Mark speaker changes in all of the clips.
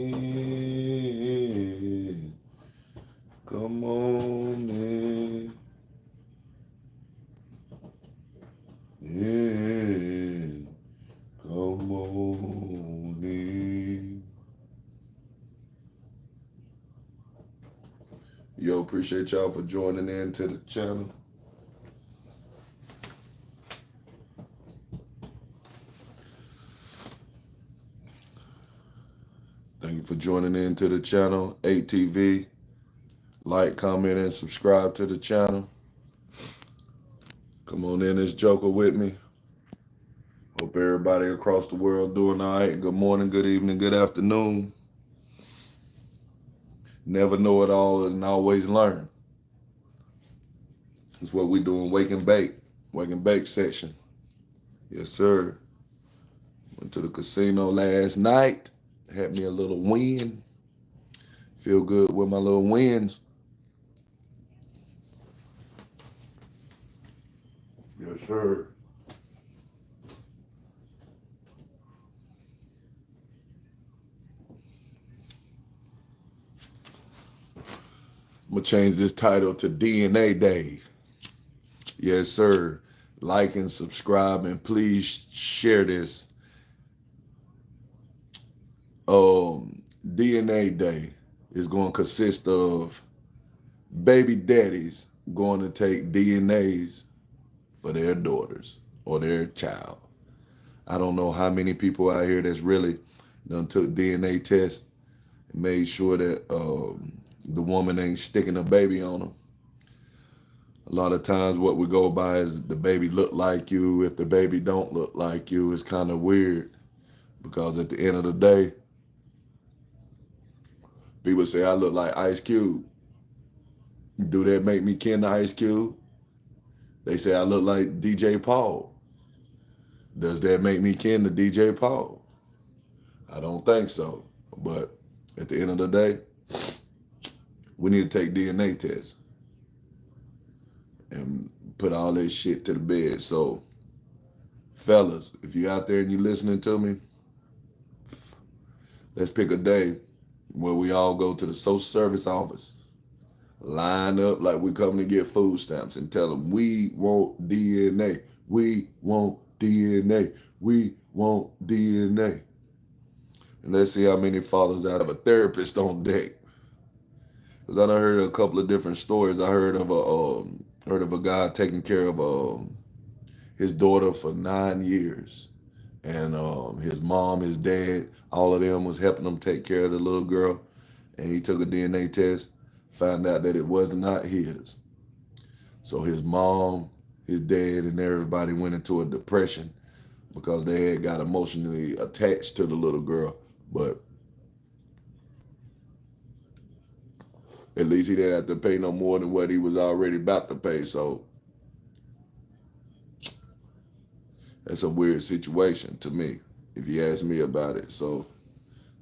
Speaker 1: in. Come on in. In. Come on in. Yo, appreciate y'all for joining in to the channel. Thank you for joining in to the channel, ATV. Like, comment, and subscribe to the channel. Come on in this joker with me. Hope everybody across the world doing all right. Good morning, good evening, good afternoon. Never know it all and always learn. That's what we doing. Wake and bake section. Yes, sir. Went to the casino last night. Had me a little win. Feel good with my little wins. Yes, sir. I'm gonna change this title to DNA Day. Yes, sir. Like and subscribe, and please share this. DNA Day is going to consist of baby daddies going to take DNAs for their daughters or their child. I don't know how many people out here that's really done took DNA tests and made sure that the woman ain't sticking a baby on them. A lot of times what we go by is the baby look like you. If the baby don't look like you, it's kind of weird because at the end of the day, people say I look like Ice Cube. Do that make me kin to Ice Cube? They say I look like DJ Paul. Does that make me kin to DJ Paul? I don't think so. But at the end of the day, we need to take DNA tests and put all this shit to the bed. So, fellas, if you out there and you listening to me, let's pick a day where we all go to the social service office, line up like we coming to get food stamps and tell them we want DNA. We want DNA. We want DNA. And let's see how many fathers out of a therapist on deck. Because I done heard a couple of different stories. I heard of a guy taking care of his daughter for 9 years. And his mom, his dad, all of them was helping him take care of the little girl. And he took a DNA test, found out that it was not his. So his mom, his dad, and everybody went into a depression because they had got emotionally attached to the little girl. But at least he didn't have to pay no more than what he was already about to pay. So that's a weird situation to me, if you ask me about it. So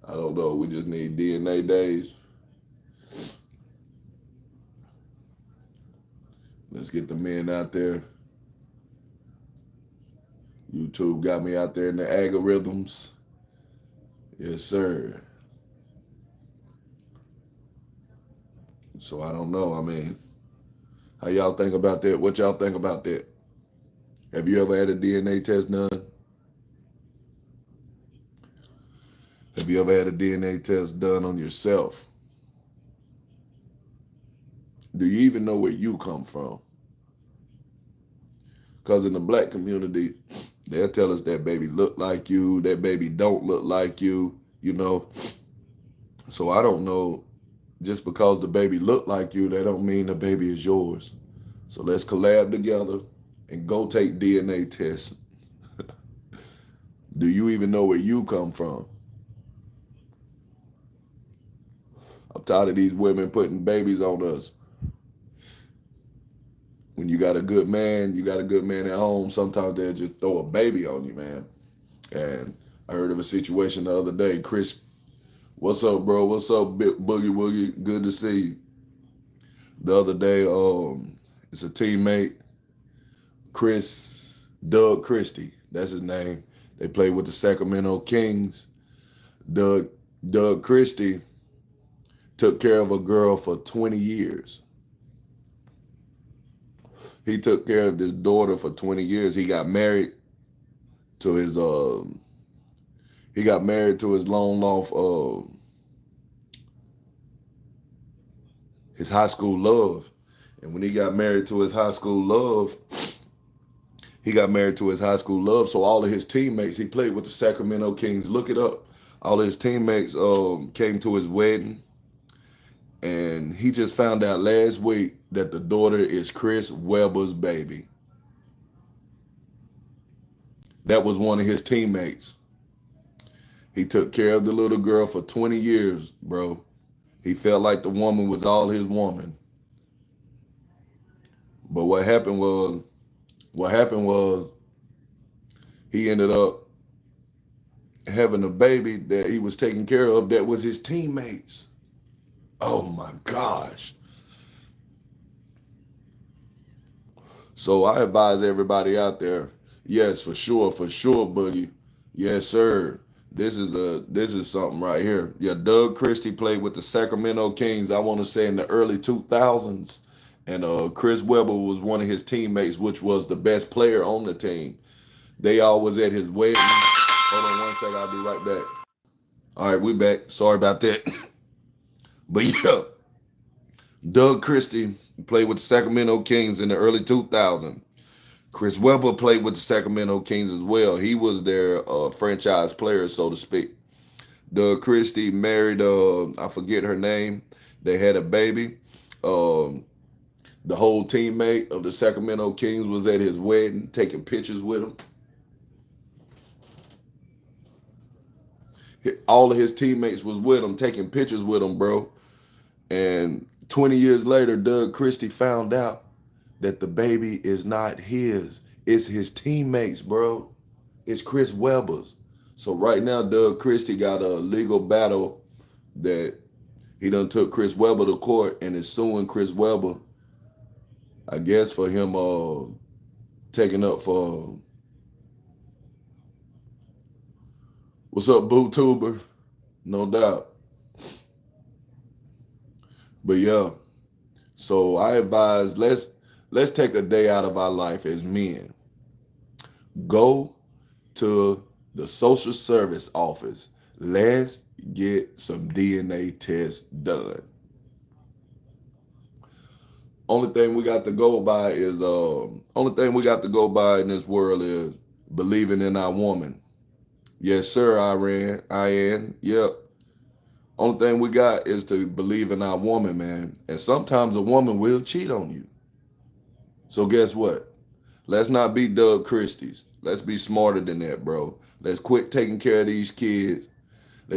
Speaker 1: I don't know. We just need DNA days. Let's get the men out there. YouTube got me out there in the algorithms. Yes, sir. So I don't know. I mean, how y'all think about that? What y'all think about that? Have you ever had a DNA test done? Have you ever had a DNA test done on yourself? Do you even know where you come from? Because in the black community, they'll tell us that baby look like you, that baby don't look like you, you know. So I don't know. Just because the baby look like you, that don't mean the baby is yours. So let's collab together and go take DNA tests. Do you even know where you come from? I'm tired of these women putting babies on us. When you got a good man, you got a good man at home, sometimes they'll just throw a baby on you, man. And I heard of a situation the other day. Chris, what's up, bro? What's up, Boogie Woogie? Good to see you. The other day, it's a teammate, Doug Christie. That's his name. They played with the Sacramento Kings. Doug Doug Christie took care of a girl for 20 years. He took care of this daughter for 20 years. He got married to his long lost his high school love. And when he got married to his high school love, so all of his teammates, he played with the Sacramento Kings. Look it up. All of his teammates came to his wedding. And he just found out last week that the daughter is Chris Webber's baby. That was one of his teammates. He took care of the little girl for 20 years, bro. He felt like the woman was all his woman. But what happened was he ended up having a baby that he was taking care of that was his teammates. Oh my gosh. So I advise everybody out there, yes, for sure, Boogie. Yes, sir. This is something right here. Yeah, Doug Christie played with the Sacramento Kings, I want to say in the early 2000s. And Chris Webber was one of his teammates, which was the best player on the team. They all was at his wedding. Hold on one second, I'll be right back. All right, we back. Sorry about that. But yeah, Doug Christie played with the Sacramento Kings in the early 2000s. Chris Webber played with the Sacramento Kings as well. He was their franchise player, so to speak. Doug Christie married, I forget her name. They had a baby. The whole teammate of the Sacramento Kings was at his wedding, taking pictures with him. All of his teammates was with him, taking pictures with him, bro. And 20 years later, Doug Christie found out that the baby is not his. It's his teammates, bro. It's Chris Webber's. So right now, Doug Christie got a legal battle that he done took Chris Webber to court and is suing Chris Webber, I guess, for him taking up for what's up, Boo Tuber? No doubt. But yeah, so I advise let's take a day out of our life as men. Go to the social service office. Let's get some DNA tests done. Only thing we got to go by in this world is believing in our woman. Yes, sir, Ian. Yep. Only thing we got is to believe in our woman, man. And sometimes a woman will cheat on you. So guess what? Let's not be Doug Christie's. Let's be smarter than that, bro. Let's quit taking care of these kids. That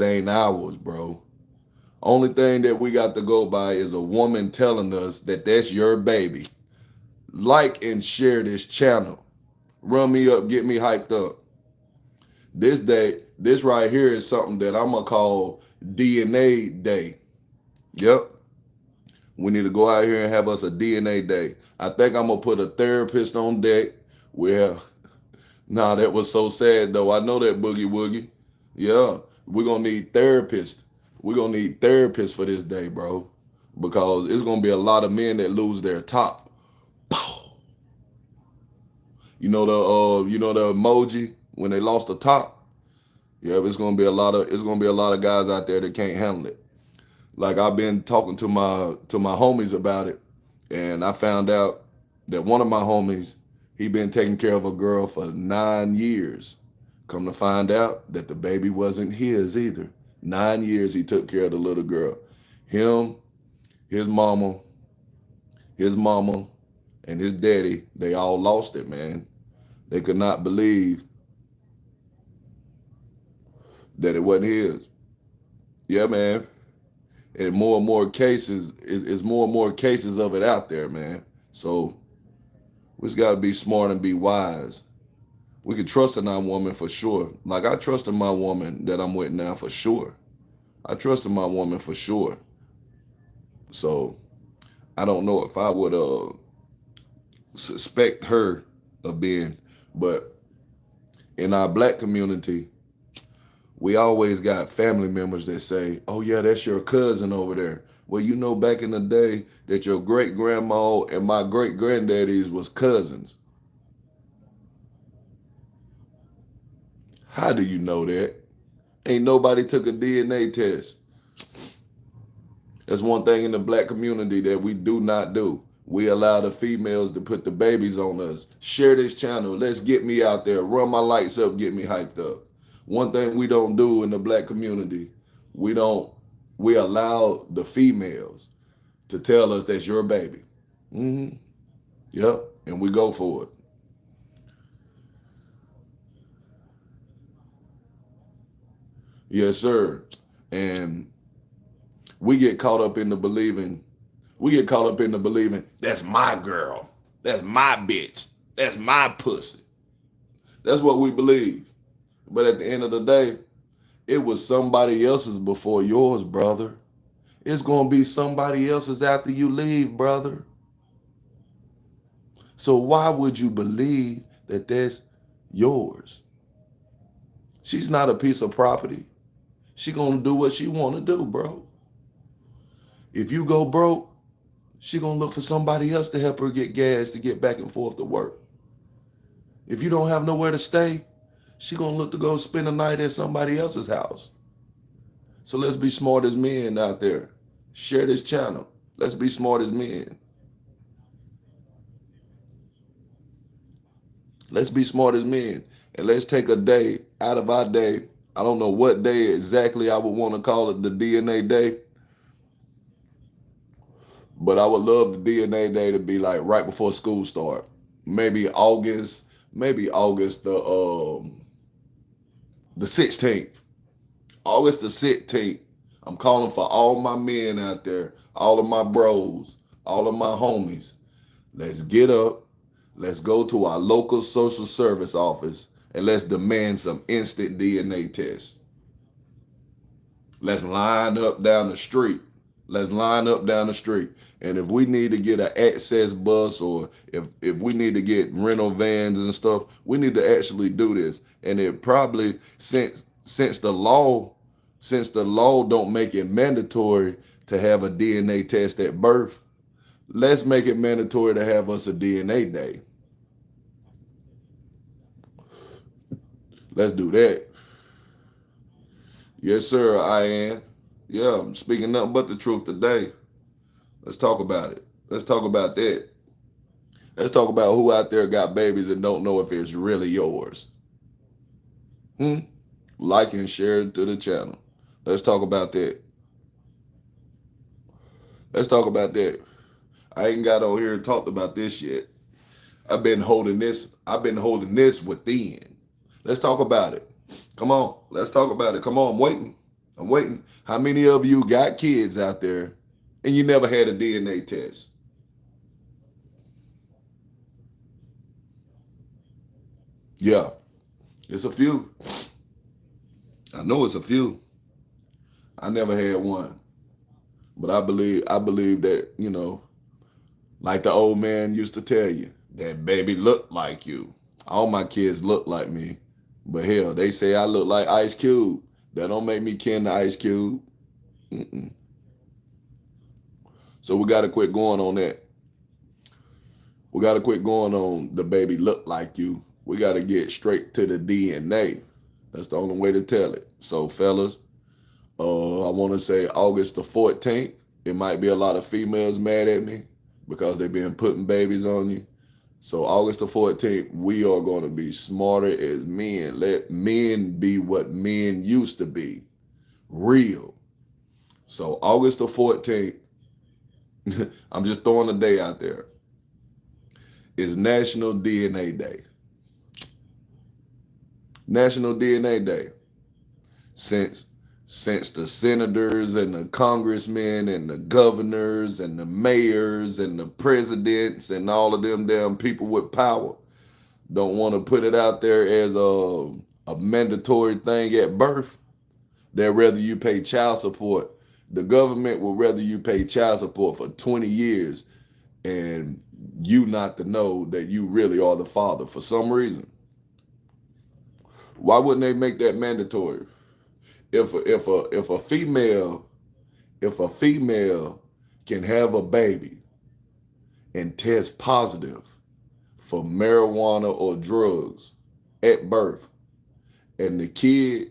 Speaker 1: ain't ours, bro. Only thing that we got to go by is a woman telling us that that's your baby. Like and share this channel. Run me up, get me hyped up. This right here is something that I'm going to call DNA Day. Yep. We need to go out here and have us a DNA Day. I think I'm going to put a therapist on deck. Well, nah, that was so sad, though. I know that, Boogie Woogie. Yeah, we're going to need therapists. We're going to need therapists for this day, bro. Because it's going to be a lot of men that lose their top. You know the emoji when they lost the top? Yeah, it's gonna be a lot of guys out there that can't handle it. Like I've been talking to my homies about it, and I found out that one of my homies, he been taking care of a girl for 9 years. Come to find out that the baby wasn't his either. 9 years he took care of the little girl. Him, his mama, and his daddy, they all lost it, man. They could not believe that it wasn't his. Yeah, man. And more and more cases, is more and more cases of it out there, man. So we just got to be smart and be wise. We can trust in our woman for sure. Like I trust in my woman that I'm with now for sure. I trust in my woman for sure. So I don't know if I would suspect her of being, but in our black community, We always got family members that say, oh yeah, that's your cousin over there. Well, you know, back in the day that your great grandma and my great granddaddies was cousins. How do you know that? Ain't nobody took a DNA test. That's one thing in the black community that we do not do. We allow the females to put the babies on us. Share this channel. Let's get me out there. Run my lights up. Get me hyped up. One thing we don't do in the black community, we don't. We allow the females to tell us that's your baby. Mm-hmm. Yep. And we go for it. Yes, sir. And we get caught up in the believing. We get caught up in the believing that's my girl. That's my bitch. That's my pussy. That's what we believe. But at the end of the day, it was somebody else's before yours, brother. It's going to be somebody else's after you leave, brother. So why would you believe that that's yours? She's not a piece of property. She going to do what she want to do, bro. If you go broke, she going to look for somebody else to help her get gas to get back and forth to work. If you don't have nowhere to stay, she going to look to go spend a night at somebody else's house. So let's be smart as men out there. Share this channel. Let's be smart as men. Let's be smart as men. And let's take a day out of our day. I don't know what day exactly I would want to call it the DNA day. But I would love the DNA day to be like right before school start. Maybe August the 16th. August the 16th. I'm calling for all my men out there, all of my bros, all of my homies. Let's get up. Let's go to our local social service office and let's demand some instant DNA tests. Let's line up down the street. Let's line up down the street. And if we need to get an access bus or if we need to get rental vans and stuff, we need to actually do this. And it probably since the law don't make it mandatory to have a DNA test at birth, let's make it mandatory to have us a DNA day. Let's do that. Yes, sir, I am. Yeah, I'm speaking nothing but the truth today. Let's talk about it. Let's talk about that. Let's talk about who out there got babies and don't know if it's really yours. Like and share it to the channel. Let's talk about that. Let's talk about that. I ain't got on here and talked about this yet. I've been holding this within. Let's talk about it. Come on. Let's talk about it. Come on, I'm waiting. I'm waiting. How many of you got kids out there and you never had a DNA test? Yeah, it's a few. I know it's a few. I never had one. But I believe that, like the old man used to tell you, that baby look like you. All my kids look like me. But hell, they say I look like Ice Cube. That don't make me kin to Ice Cube. Mm-mm. So we got to quit going on that. We got to quit going on the baby look like you. We got to get straight to the DNA. That's the only way to tell it. So fellas, I want to say August the 14th. It might be a lot of females mad at me because they've been putting babies on you. So August the 14th, we are going to be smarter as men. Let men be what men used to be. Real. So August the 14th, I'm just throwing a day out there, is National DNA Day. National DNA Day. Since the senators and the congressmen and the governors and the mayors and the presidents and all of them damn people with power don't want to put it out there as a mandatory thing at birth, they'd rather you pay child support. The government will rather you pay child support for 20 years and you not to know that you really are the father for some reason. Why wouldn't they make that mandatory? if a female can have a baby and test positive for marijuana or drugs at birth, and the kid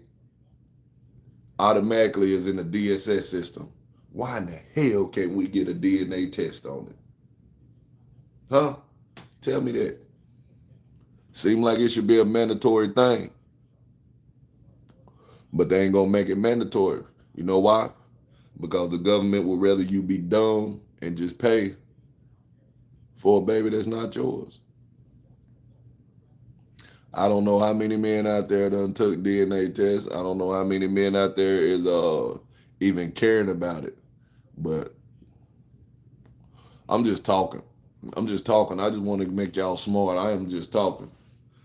Speaker 1: automatically is in the DSS system, why in the hell can't we get a DNA test on it? Huh? Tell me that. Seem like it should be a mandatory thing, but they ain't gonna make it mandatory. You know why? Because the government would rather you be dumb and just pay for a baby that's not yours. I don't know how many men out there done took DNA tests. I don't know how many men out there is even caring about it. But I'm just talking. I'm just talking. I just want to make y'all smart. I am just talking.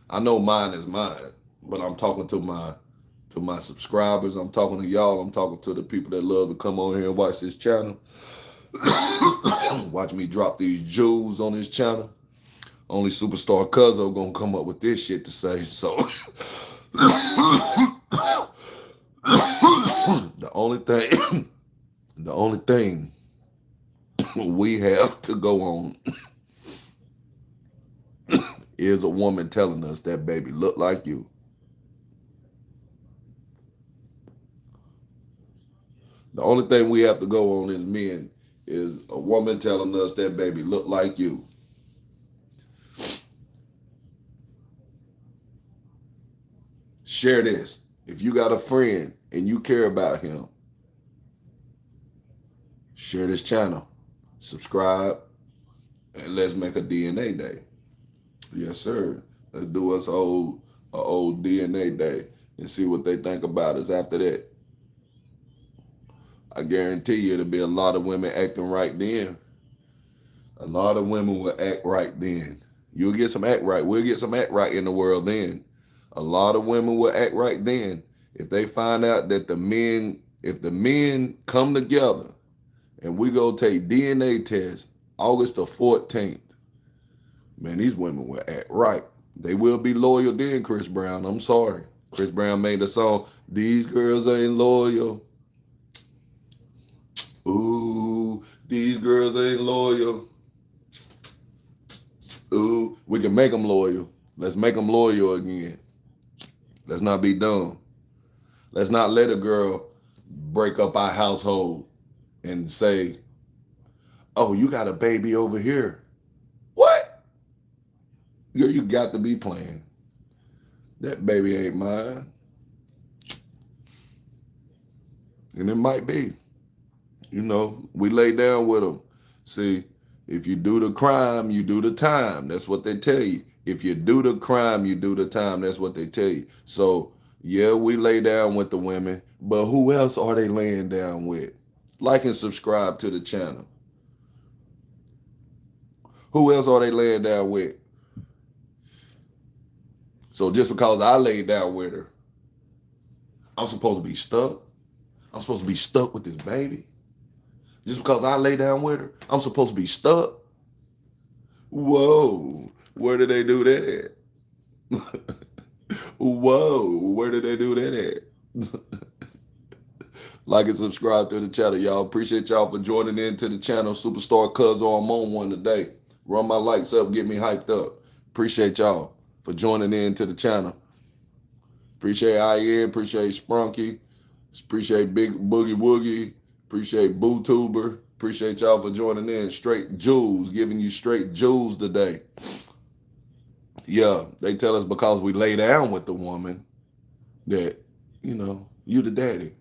Speaker 1: I know mine is mine, but I'm talking to my subscribers. I'm talking to y'all. I'm talking to the people that love to come on here and watch this channel. Watch me drop these jewels on this channel. Only Superstar Cuzzo gonna come up with this shit to say. So the only thing we have to go on is a woman telling us that baby look like you. The only thing we have to go on as men is a woman telling us that baby look like you. Share this. If you got a friend and you care about him, share this channel, subscribe, and let's make a DNA day. Yes, sir. Let's do us a old DNA day and see what they think about us after that. I guarantee you there'll be a lot of women acting right then. A lot of women will act right then. You'll get some act right. We'll get some act right in the world then. A lot of women will act right then if they find out that if the men come together and we go take DNA tests August the 14th, man, these women will act right. They will be loyal then, Chris Brown. I'm sorry. Chris Brown made the song, "These girls ain't loyal." Ooh, these girls ain't loyal. Ooh, we can make them loyal. Let's make them loyal again. Let's not be dumb. Let's not let a girl break up our household and say, "Oh, you got a baby over here." What? Girl, you got to be playing. That baby ain't mine. And it might be. You know, we lay down with them. See, if you do the crime, you do the time. That's what they tell you. If you do the crime, you do the time. That's what they tell you. So, yeah, we lay down with the women, but who else are they laying down with? Like and subscribe to the channel. Who else are they laying down with? So just because I lay down with her, I'm supposed to be stuck? I'm supposed to be stuck with this baby? Just because I lay down with her, I'm supposed to be stuck? Whoa, where did they do that at? Whoa, where did they do that at? Like and subscribe to the channel, y'all. Appreciate y'all for joining in to the channel. Superstar Cuzzo, I'm on one today. Run my likes up, get me hyped up. Appreciate y'all for joining in to the channel. Appreciate IN, appreciate Sprunky, appreciate Big Boogie Woogie, appreciate BooTuber. Appreciate y'all for joining in. Straight jewels, giving you straight jewels today. Yeah, they tell us because we lay down with the woman that, you know, you the daddy.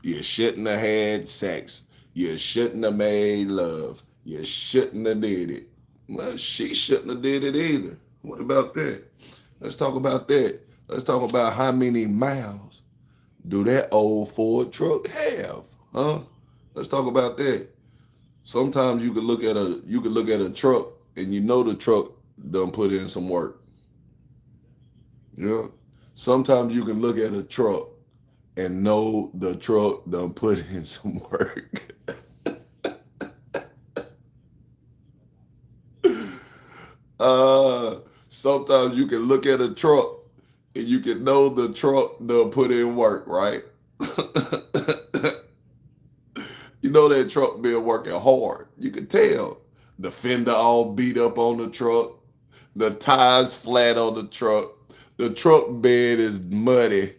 Speaker 1: You shouldn't have had sex. You shouldn't have made love. You shouldn't have did it. Well, she shouldn't have did it either. What about that? Let's talk about that. Let's talk about how many miles do that old Ford truck have? Huh? Let's talk about that. Sometimes you could look at a truck and you know the truck done put in some work. Yeah. Sometimes you can look at a truck and know the truck done put in some work. Sometimes you can look at a truck and you can know the truck done put in work, right? You know that truck been working hard. You can tell. The fender all beat up on the truck. The tires flat on the truck. The truck bed is muddy.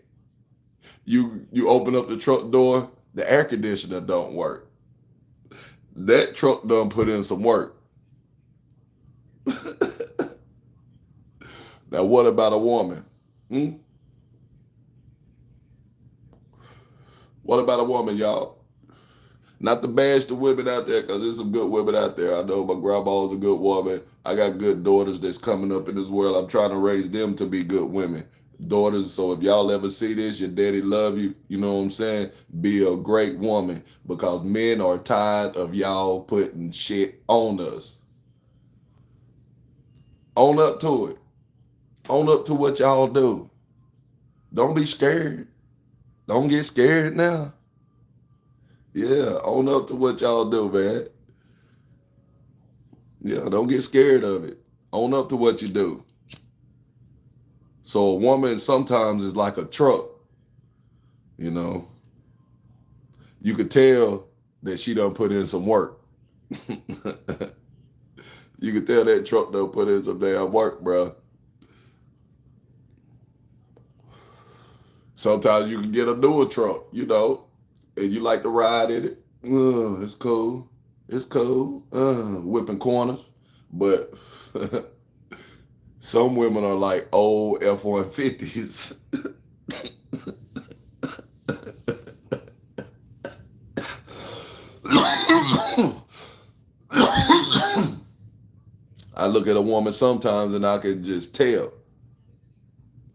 Speaker 1: You open up the truck door, the air conditioner don't work. That truck done put in some work. Now what about a woman? Hmm? What about a woman, y'all? Not to bash the women out there, because there's some good women out there. I know my grandma's a good woman. I got good daughters that's coming up in this world. I'm trying to raise them to be good women. Daughters, so if y'all ever see this, your daddy love you, you know what I'm saying? Be a great woman, because men are tired of y'all putting shit on us. Own up to it. Own up to what y'all do. Don't be scared. Don't get scared now. Yeah, own up to what y'all do, man. Yeah, don't get scared of it. Own up to what you do. So a woman sometimes is like a truck, you know. You could tell that she done put in some work. You could tell that truck done put in some damn work, bro. Sometimes you can get a newer truck, you know, and you like to ride in it. It's cool. It's cool. Whipping corners. But some women are like old F-150s. I look at a woman sometimes and I can just tell.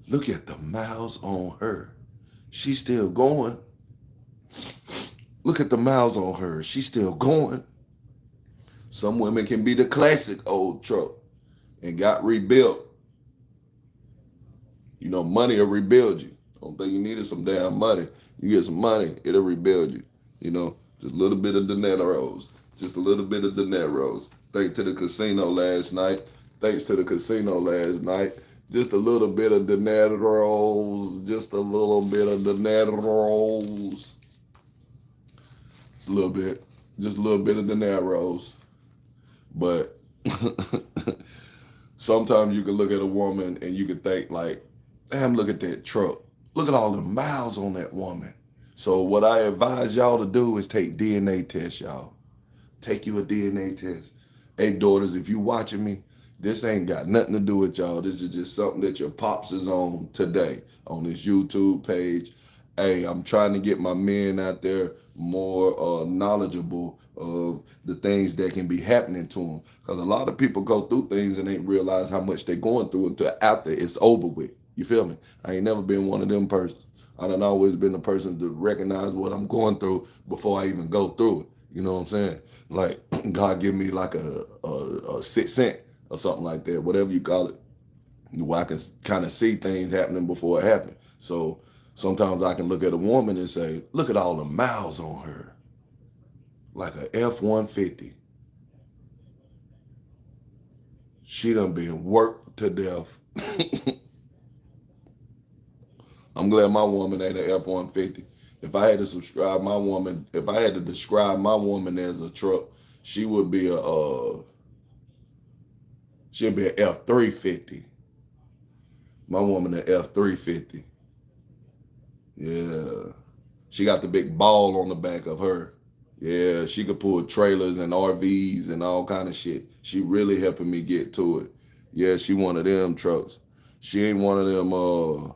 Speaker 1: Look at the miles on her. She's still going. Look at the miles on her. She's still going. Some women can be the classic old truck and got rebuilt. You know, money will rebuild you. Don't think you needed some damn money. You get some money, it'll rebuild you. You know, just a little bit of dineros. Just a little bit of dineros. Thanks to the casino last night. Thanks to the casino last night. Just a little bit of dineros. Just a little bit of dineros. Just a little bit. Just a little bit of dineros. But sometimes you can look at a woman and you can think like, damn, look at that truck. Look at all the miles on that woman. So what I advise y'all to do is take DNA tests, y'all. Take you a DNA test. Hey, daughters, if you watching me, this ain't got nothing to do with y'all. This is just something that your pops is on today on this YouTube page. Hey, I'm trying to get my men out there more knowledgeable of the things that can be happening to them. Because a lot of people go through things and ain't realize how much they're going through until after it's over with. You feel me? I ain't never been one of them persons. I done always been the person to recognize what I'm going through before I even go through it. You know what I'm saying? Like God give me like a sixth sense or something like that, whatever you call it, where I can kind of see things happening before it happens. So sometimes I can look at a woman and say, look at all the miles on her, like a F-150. She done been worked to death. I'm glad my woman ain't an F-150. If I had to subscribe my woman, if I had to describe my woman as a truck, she would be she'd be an F-350. My woman an F-350. Yeah. She got the big ball on the back of her. Yeah, she could pull trailers and RVs and all kind of shit. She really helping me get to it. Yeah, she one of them trucks. She ain't one of them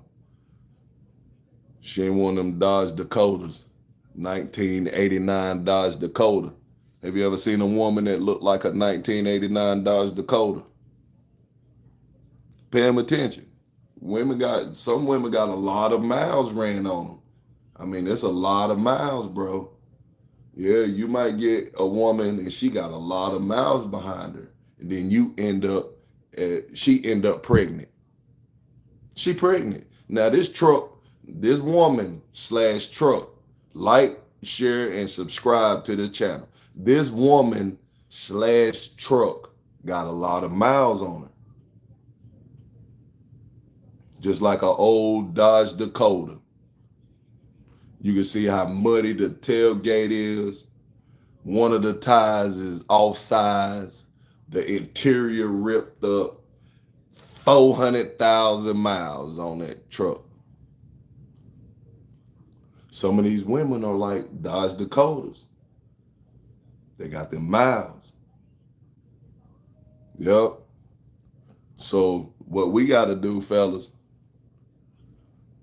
Speaker 1: she ain't one of them Dodge Dakotas. 1989 Dodge Dakota. Have you ever seen a woman that looked like a 1989 Dodge Dakota? Pay them attention. Some women got a lot of miles ran on them. I mean, it's a lot of miles, bro. Yeah, you might get a woman and she got a lot of miles behind her, and then she end up pregnant. She pregnant. Now this woman slash truck, like, share, and subscribe to the channel. This woman slash truck got a lot of miles on her. just like an old Dodge Dakota. You can see how muddy the tailgate is. One of the tires is off size. The interior ripped up. 400,000 miles on that truck. Some of these women are like Dodge Dakotas. They got them miles. Yep. So what we got to do, fellas,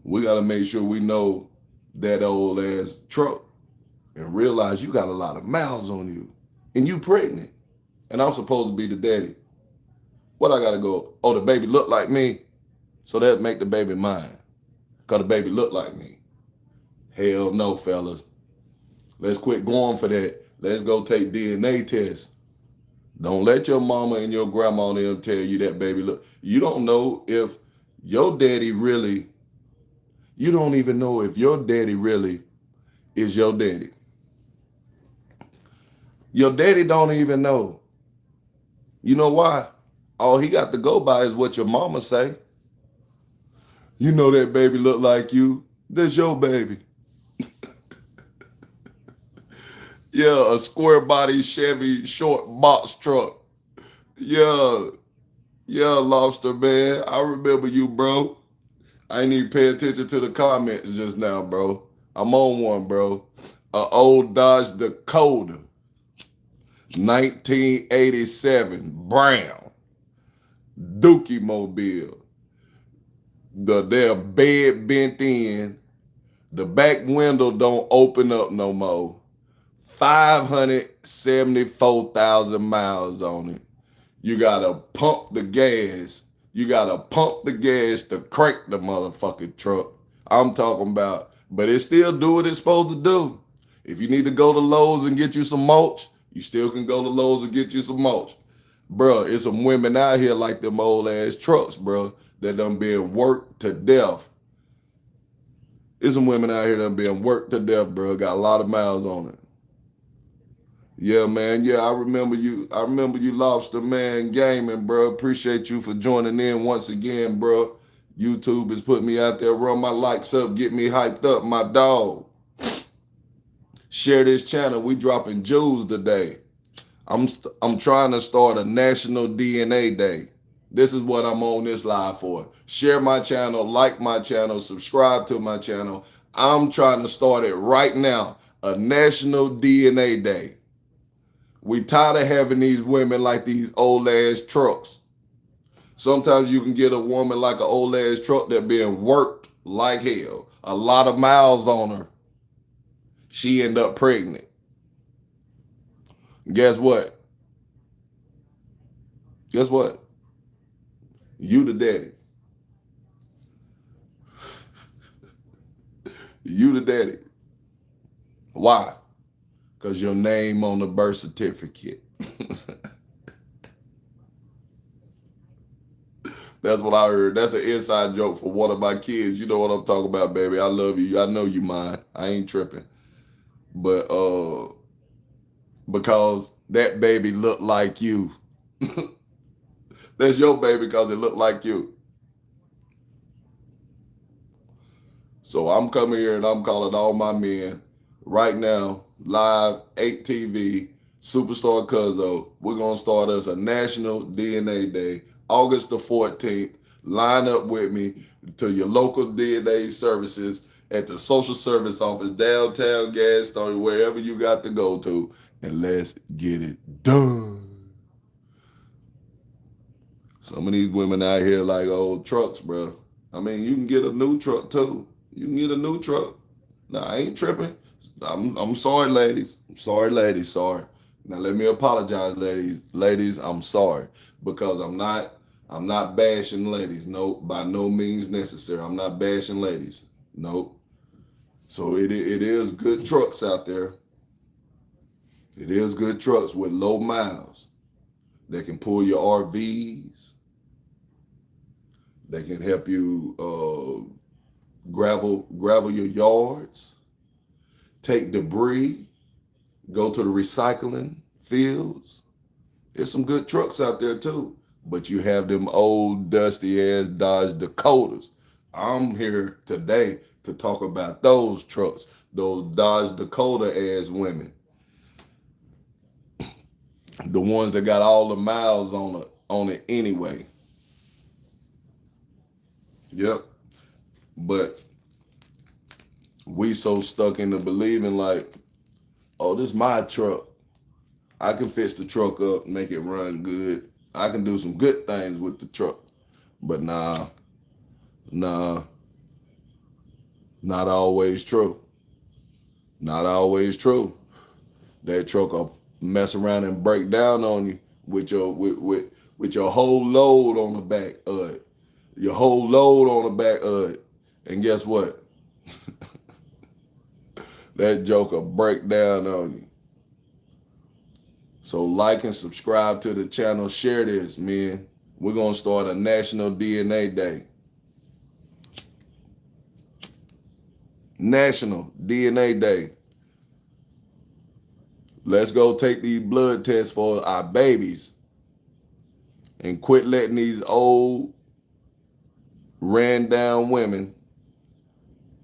Speaker 1: we got to make sure we know that old ass truck and realize you got a lot of miles on you and you pregnant and I'm supposed to be the daddy. What I got to go? Oh, the baby look like me. So that make the baby mine. Because the baby look like me. Hell no, fellas. Let's quit going for that. Let's go take DNA tests. Don't let your mama and your grandma and them tell you that baby look. You don't know if your daddy really, you don't even know if your daddy really is your daddy. Your daddy don't even know. You know why? All he got to go by is what your mama say. You know that baby look like you. That's your baby. Yeah, a square body Chevy short box truck. Yeah, Lobster man. I remember you, bro. I ain't even pay attention to the comments just now, bro. I'm on one, bro. A old Dodge Dakota, 1987, brown, Dookie Mobile. Their bed bent in. The back window don't open up no more. 574,000 miles on it. You gotta pump the gas. You gotta pump the gas to crank the motherfucking truck. I'm talking about, but it still do what it's supposed to do. If you need to go to Lowe's and get you some mulch, you still can go to Lowe's and get you some mulch. Bruh, it's some women out here like them old ass trucks, bruh, that done been worked to death. There's some women out here that done been worked to death, bruh. Got a lot of miles on it. Yeah, man. Yeah, I remember you. I remember you, Lobster Man Gaming, bro. Appreciate you for joining in once again, bro. YouTube is putting me out there. Run my likes up, get me hyped up, my dog. Share this channel. We dropping jewels today. I'm trying to start a National DNA Day. This is what I'm on this live for. Share my channel, like my channel, subscribe to my channel. I'm trying to start it right now. A National DNA Day. We tired of having these women like these old ass trucks. Sometimes you can get a woman like an old ass truck that being worked like hell. A lot of miles on her. She end up pregnant. Guess what? Guess what? You the daddy. You the daddy. Why? Because your name on the birth certificate. That's what I heard. That's an inside joke for one of my kids. You know what I'm talking about, baby. I love you. I know you mine. I ain't tripping. But because that baby looked like you. That's your baby because it looked like you. So I'm coming here and I'm calling all my men right now, live, 8TV, Superstar Cuzzo. We're going to start us a National DNA Day, August the 14th. Line up with me to your local DNA services at the social service office, downtown, gas station, wherever you got to go to, and let's get it done. Some of these women out here like old trucks, bro. I mean, you can get a new truck too. You can get a new truck. Nah, I ain't tripping. I'm sorry, ladies. I'm sorry, ladies. Sorry. Now let me apologize, ladies. Ladies, I'm sorry because I'm not bashing ladies. No, by no means necessary. I'm not bashing ladies. Nope. So it is good trucks out there. It is good trucks with low miles. They can pull your RVs. They can help you gravel your yards, take debris, go to the recycling fields. There's some good trucks out there too. But you have them old dusty ass Dodge Dakotas. I'm here today to talk about those trucks, those Dodge Dakota ass women, the ones that got all the miles on it anyway. Yep. But we so stuck into believing like, oh, this is my truck. I can fix the truck up, make it run good. I can do some good things with the truck. But nah, not always true. Not always true. That truck will mess around and break down on you with your whole load on the back of it. Your whole load on the back of it. And guess what? That joker break down on you. So like and subscribe to the channel. Share this, man. We're going to start a National DNA Day. National DNA Day. Let's go take these blood tests for our babies and quit letting these old, ran down women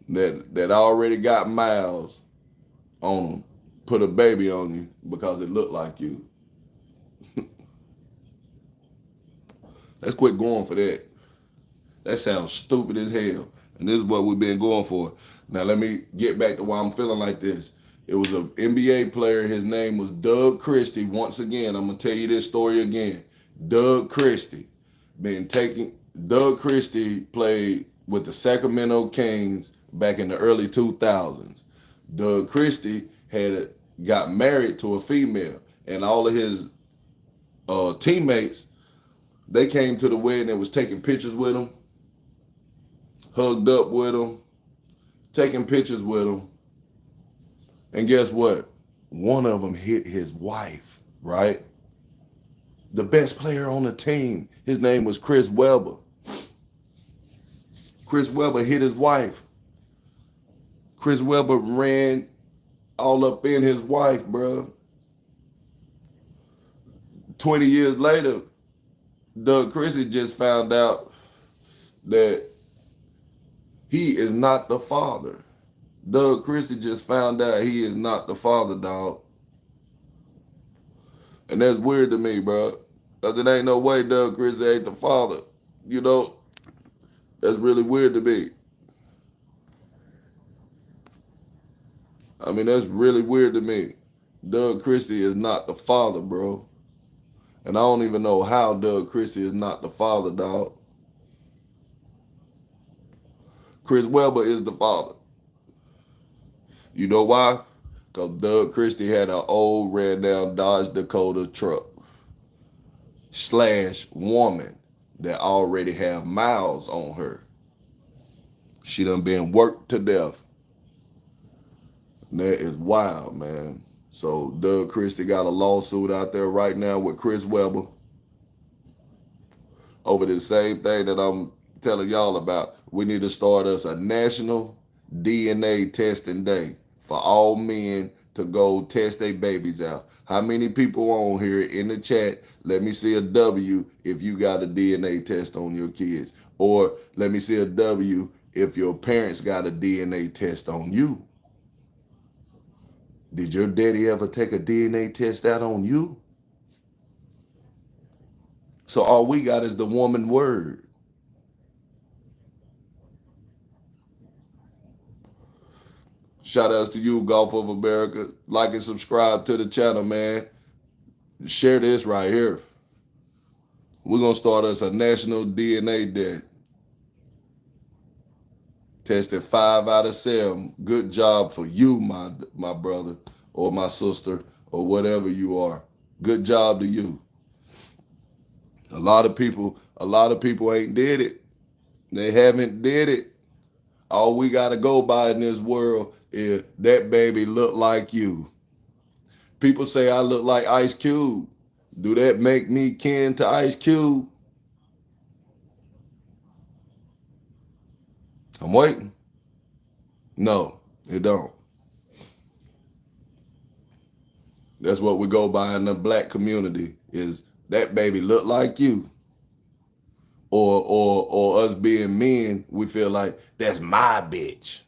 Speaker 1: that already got miles on them put a baby on you because it looked like you. Let's quit going for that. That sounds stupid as hell. And this is what we've been going for. Now let me get back to why I'm feeling like this. It was an NBA player. His name was Doug Christie. Once again, I'm going to tell you this story again. Doug Christie. Doug Christie played with the Sacramento Kings back in the early 2000s. Doug Christie got married to a female, and all of his teammates, they came to the wedding and was taking pictures with him, hugged up with him, taking pictures with him. And guess what? One of them hit his wife, right? The best player on the team, his name was Chris Webber. Chris Webber hit his wife. Chris Webber ran all up in his wife, bro. 20 years later, Doug Christie just found out that he is not the father. Doug Christie just found out he is not the father, dog. And that's weird to me, bro. Because it ain't no way Doug Christie ain't the father. You know, that's really weird to me. I mean, that's really weird to me. Doug Christie is not the father, bro. And I don't even know how Doug Christie is not the father, dog. Chris Webber is the father. You know why? Because Doug Christie had an old ran down Dodge Dakota truck / woman that already have miles on her. She done been worked to death. And that is wild, man. So Doug Christie got a lawsuit out there right now with Chris Webber over the same thing that I'm telling y'all about. We need to start us a national DNA testing day for all men to go test their babies out. How many people on here in the chat? Let me see a W if you got a DNA test on your kids. Or let me see a W if your parents got a DNA test on you. Did your daddy ever take a DNA test out on you? So all we got is the woman word. Shout outs to you, Golf of America. Like and subscribe to the channel, man. Share this right here. We're going to start us a national DNA day. Tested 5 out of 7. Good job for you, my brother or my sister or whatever you are. Good job to you. A lot of people ain't did it. They haven't did it. All we got to go by in this world is that baby look like you. People say I look like Ice Cube. Do that make me kin to Ice Cube? I'm waiting. No, it don't. That's what we go by in the black community is that baby look like you. or us being men, we feel like that's my bitch.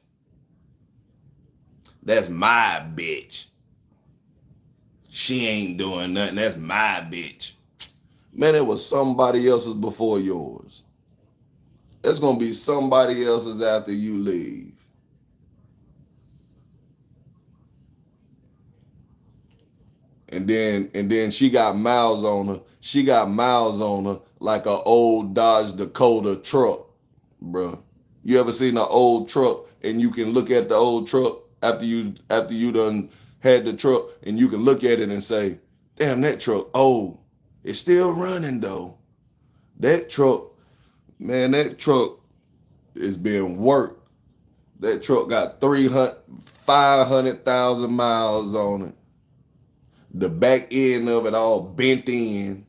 Speaker 1: That's my bitch. She ain't doing nothing. That's my bitch. Man, it was somebody else's before yours. It's gonna be somebody else's after you leave. And then she got miles on her. She got miles on her like a old Dodge Dakota truck, bro. You ever seen an old truck and you can look at the old truck after you done had the truck and you can look at it and say, damn, that truck old. It's still running though. That truck, man, that truck is being worked. That truck got 500,000 miles on it. The back end of it all bent in.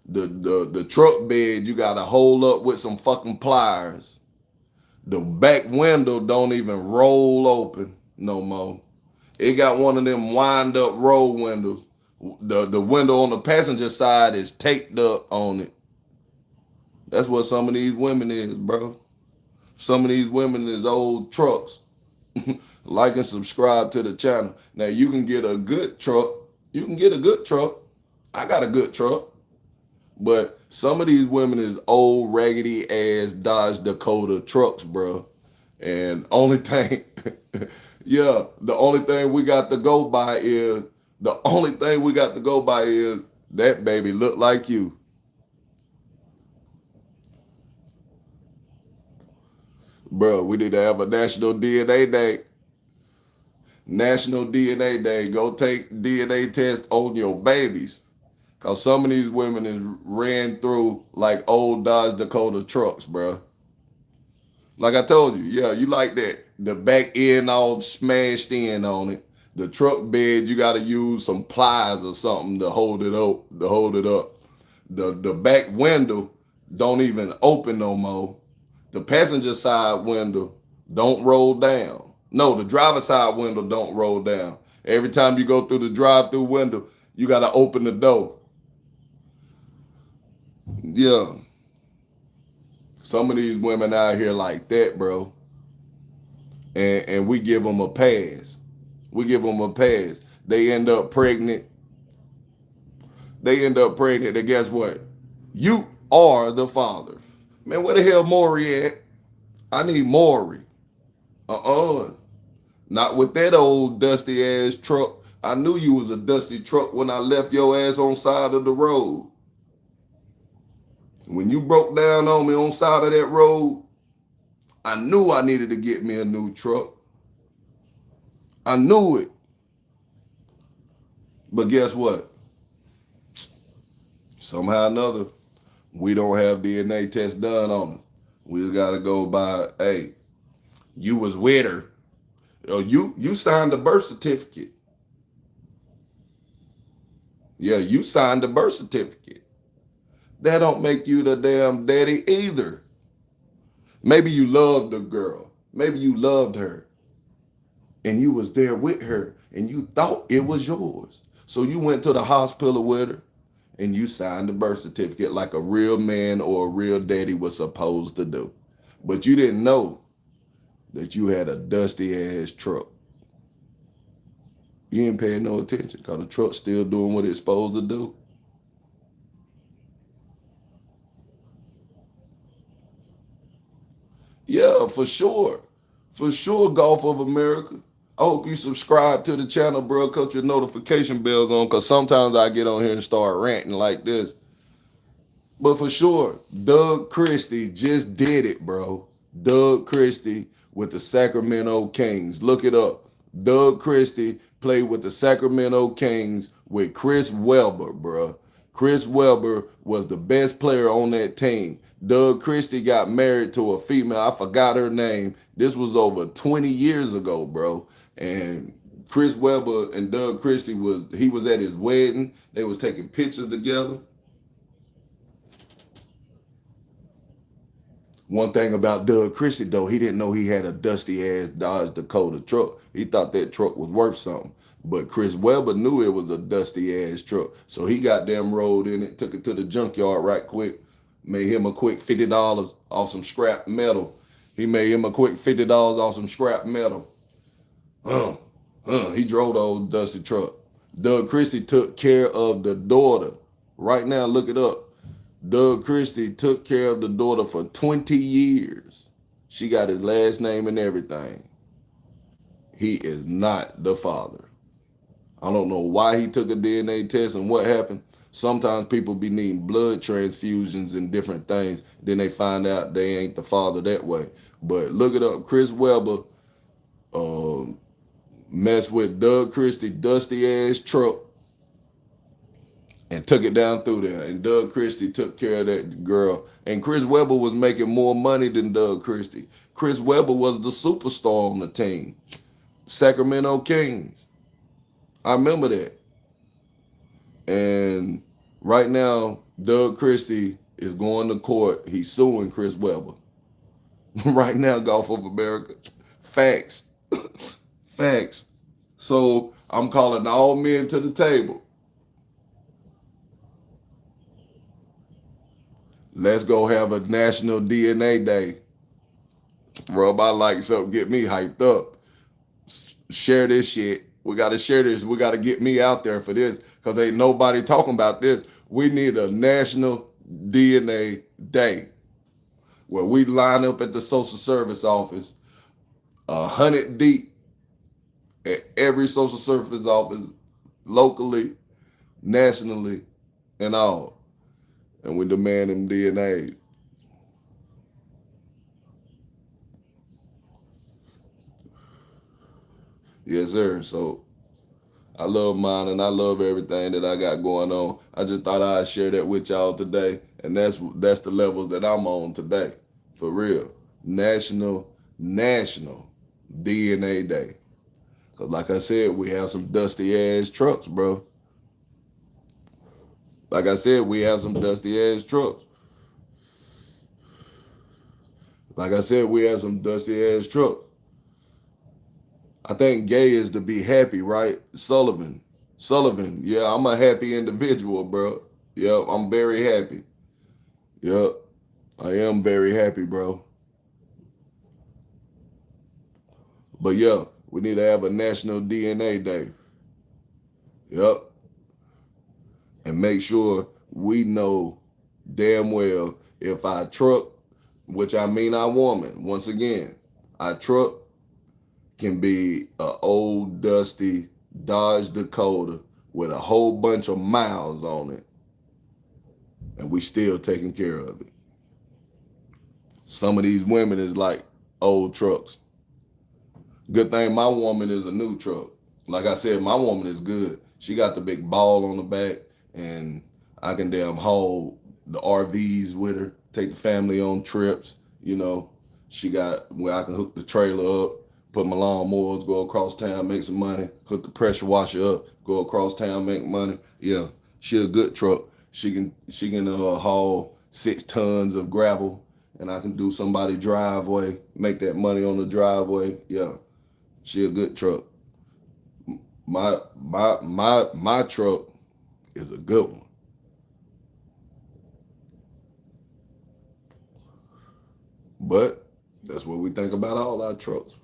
Speaker 1: The truck bed you gotta hold up with some fucking pliers. The back window don't even roll open no more. It got one of them wind up roll windows. The window on the passenger side is taped up on it. That's what some of these women is, bro. Some of these women is old trucks. Like and subscribe to the channel. Now you can get a good truck. You can get a good truck. I got a good truck. But some of these women is old raggedy ass Dodge Dakota trucks, bro. And only thing, yeah, the only thing we got to go by is that baby look like you. Bro, we need to have a National DNA Day. National DNA Day. Go take DNA test on your babies. Cause some of these women is ran through like old Dodge Dakota trucks, bro. Like I told you, yeah, you like that. The back end all smashed in on it. The truck bed, you gotta use some pliers or something to hold it up. The back window don't even open no more. The passenger side window don't roll down. No, the driver's side window don't roll down. Every time you go through the drive-through window, you gotta open the door. Yeah. Some of these women out here like that, bro. And we give them a pass. We give them a pass. They end up pregnant. And guess what? You are the father. Man, where the hell Maury at? I need Maury. Not with that old dusty ass truck. I knew you was a dusty truck when I left your ass on side of the road. When you broke down on me on side of that road, I knew I needed to get me a new truck. I knew it. But guess what? Somehow or another, we don't have DNA tests done on them. We just gotta go by, hey, you was with her. Oh, you signed the birth certificate. Yeah, you signed the birth certificate. That don't make you the damn daddy either. Maybe you loved the girl. Maybe you loved her. And you was there with her and you thought it was yours. So you went to the hospital with her and you signed the birth certificate like a real man or a real daddy was supposed to do. But you didn't know that you had a dusty ass truck. You ain't paying no attention because the truck's still doing what it's supposed to do. Yeah, for sure. For sure, Golf of America. I hope you subscribe to the channel, bro. Cut your notification bells on because sometimes I get on here and start ranting like this. But for sure, Doug Christie just did it, bro. Doug Christie with the Sacramento Kings. Look it up. Doug Christie played with the Sacramento Kings with Chris Webber, bro. Chris Webber was the best player on that team. Doug Christie got married to a female. I forgot her name. This was over 20 years ago, bro. And Chris Webber and Doug Christie was at his wedding. They was taking pictures together. One thing about Doug Christie, though, he didn't know he had a dusty-ass Dodge Dakota truck. He thought that truck was worth something. But Chris Webber knew it was a dusty-ass truck. So he got them rolled in it, took it to the junkyard right quick, Made him a quick $50 off some scrap metal. He made him a quick $50 off some scrap metal. He drove the old dusty truck. Doug Christie took care of the daughter. Right now, look it up. Doug Christie took care of the daughter for 20 years. She got his last name and everything. He is not the father. I don't know why he took a DNA test and what happened. Sometimes people be needing blood transfusions and different things. Then they find out they ain't the father that way. But look it up. Chris Webber messed with Doug Christie dusty ass truck and took it down through there. And Doug Christie took care of that girl. And Chris Webber was making more money than Doug Christie. Chris Webber was the superstar on the team. Sacramento Kings. I remember that. And right now, Doug Christie is going to court. He's suing Chris Webber. Right now, Golf of America. Facts. Facts. So I'm calling all men to the table. Let's go have a National DNA Day. Rub I like something, get me hyped up. Share this shit. We got to share this. We got to get me out there for this because ain't nobody talking about this. We need a National DNA Day where we line up at the social service office, 100 deep at every social service office, locally, nationally, and all. And we demand them DNA. Yes, sir. So I love mine and I love everything that I got going on. I just thought I'd share that with y'all today. And that's the levels that I'm on today. For real. National DNA Day. Cause like I said, we have some dusty ass trucks, bro. Like I said, we have some dusty ass trucks. Like I said, we have some dusty ass trucks. I think gay is to be happy, right? Sullivan, yeah, I'm a happy individual, bro. Yep, I'm very happy. Yep, I am very happy, bro. But yeah, we need to have a National DNA Day. Yep. And make sure we know damn well if our truck, which I mean our woman, once again, our truck can be a old dusty Dodge Dakota with a whole bunch of miles on it, and we still taking care of it. Some of these women is like old trucks. Good thing my woman is a new truck. Like I said, my woman is good. She got the big ball on the back, and I can damn haul the RVs with her, take the family on trips. You know, she got where I can hook the trailer up, put my lawnmowers, go across town, make some money, hook the pressure washer up, go across town, make money. Yeah, she a good truck. She can haul 6 tons of gravel, and I can do somebody driveway, make that money on the driveway. Yeah, she a good truck. My truck is a good one. But that's what we think about all our trucks.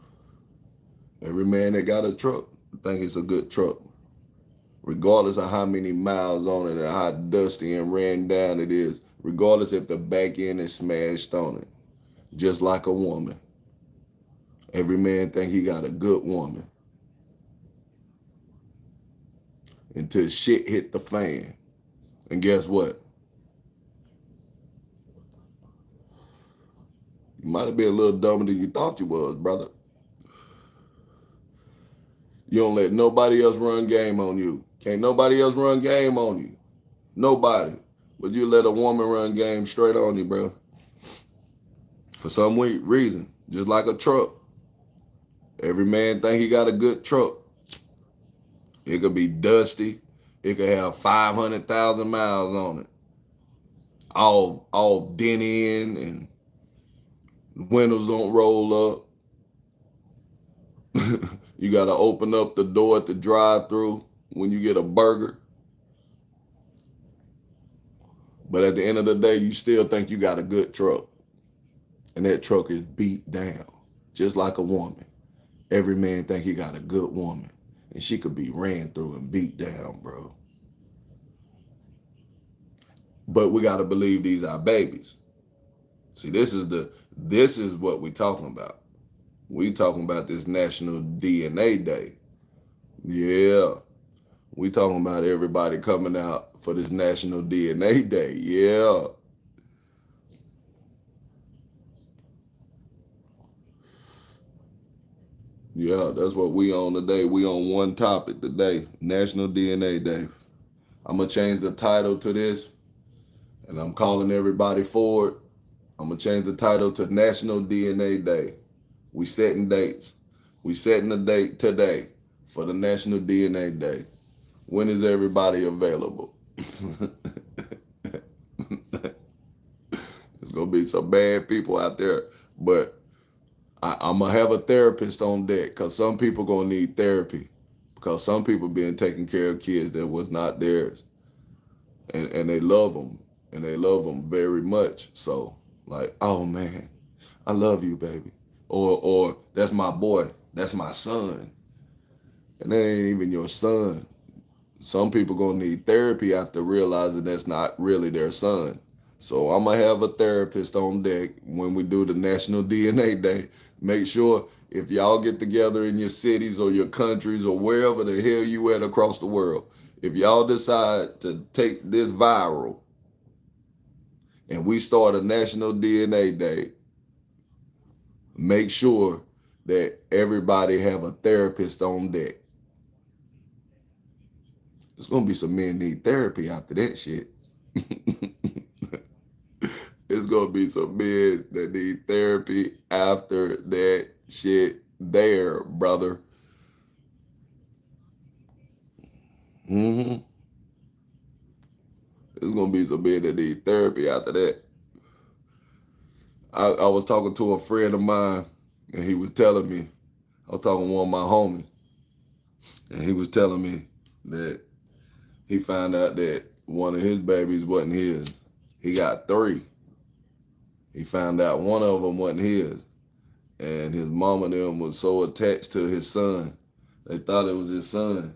Speaker 1: Every man that got a truck think it's a good truck, regardless of how many miles on it and how dusty and ran down it is, regardless if the back end is smashed on it. Just like a woman. Every man think he got a good woman. Until shit hit the fan. And guess what? You might have been a little dumber than you thought you was, brother. You don't let nobody else run game on you. Can't nobody else run game on you. Nobody. But you let a woman run game straight on you, bro. For some reason. Just like a truck. Every man think he got a good truck. It could be dusty. It could have 500,000 miles on it. All dent in and windows don't roll up. You got to open up the door at the drive-thru when you get a burger. But at the end of the day, you still think you got a good truck. And that truck is beat down, just like a woman. Every man think he got a good woman. And she could be ran through and beat down, bro. But we got to believe these are babies. See, this is what we talking about. We talking about this National DNA Day. Yeah. We talking about everybody coming out for this National DNA Day. Yeah. Yeah, that's what we on today. We on one topic today, National DNA Day. I'm going to change the title to this, and I'm calling everybody for it. I'm going to change the title to National DNA Day. We setting dates. We setting a date today for the National DNA Day. When is everybody available? There's going to be some bad people out there, but I'm going to have a therapist on deck because some people going to need therapy because some people been taking care of kids that was not theirs. And they love them, and they love them very much. So, like, oh, man, I love you, baby. Or that's my boy, that's my son. And that ain't even your son. Some people gonna need therapy after realizing that's not really their son. So I'm gonna have a therapist on deck when we do the National DNA Day. Make sure if y'all get together in your cities or your countries or wherever the hell you at across the world, if y'all decide to take this viral and we start a National DNA Day, make sure that everybody have a therapist on deck. There's gonna be some men need therapy after that shit. It's gonna be some men that need therapy after that shit there, brother. Mm-hmm. There's gonna be some men that need therapy after that. I was talking to a friend of mine, and he was telling me, I was talking to one of my homies, and he was telling me that he found out that one of his babies wasn't his. He got 3. He found out one of them wasn't his. And his mom and them was so attached to his son. They thought it was his son.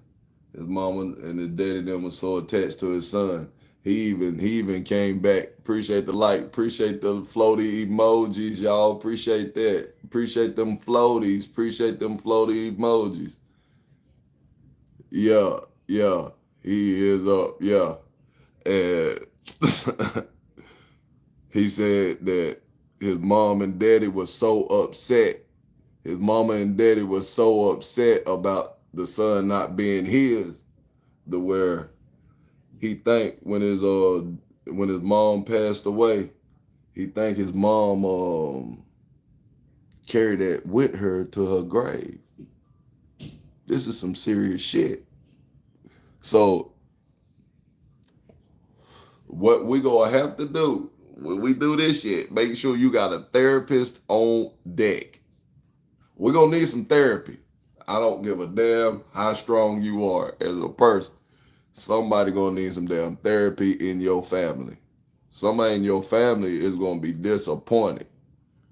Speaker 1: His mama and his daddy them was so attached to his son. He even came back. Appreciate the like. Appreciate the floaty emojis, y'all. Appreciate that. Appreciate them floaties. Appreciate them floaty emojis. Yeah, yeah. He is up. Yeah. And he said that his mom and daddy was so upset. His mama and daddy was so upset about the son not being his, to where he think when his mom passed away, he think his mom carried that with her to her grave. This is some serious shit. So what we gonna have to do when we do this shit, make sure you got a therapist on deck. We're gonna need some therapy. I don't give a damn how strong you are as a person. Somebody gonna need some damn therapy in your family. Somebody in your family is gonna be disappointed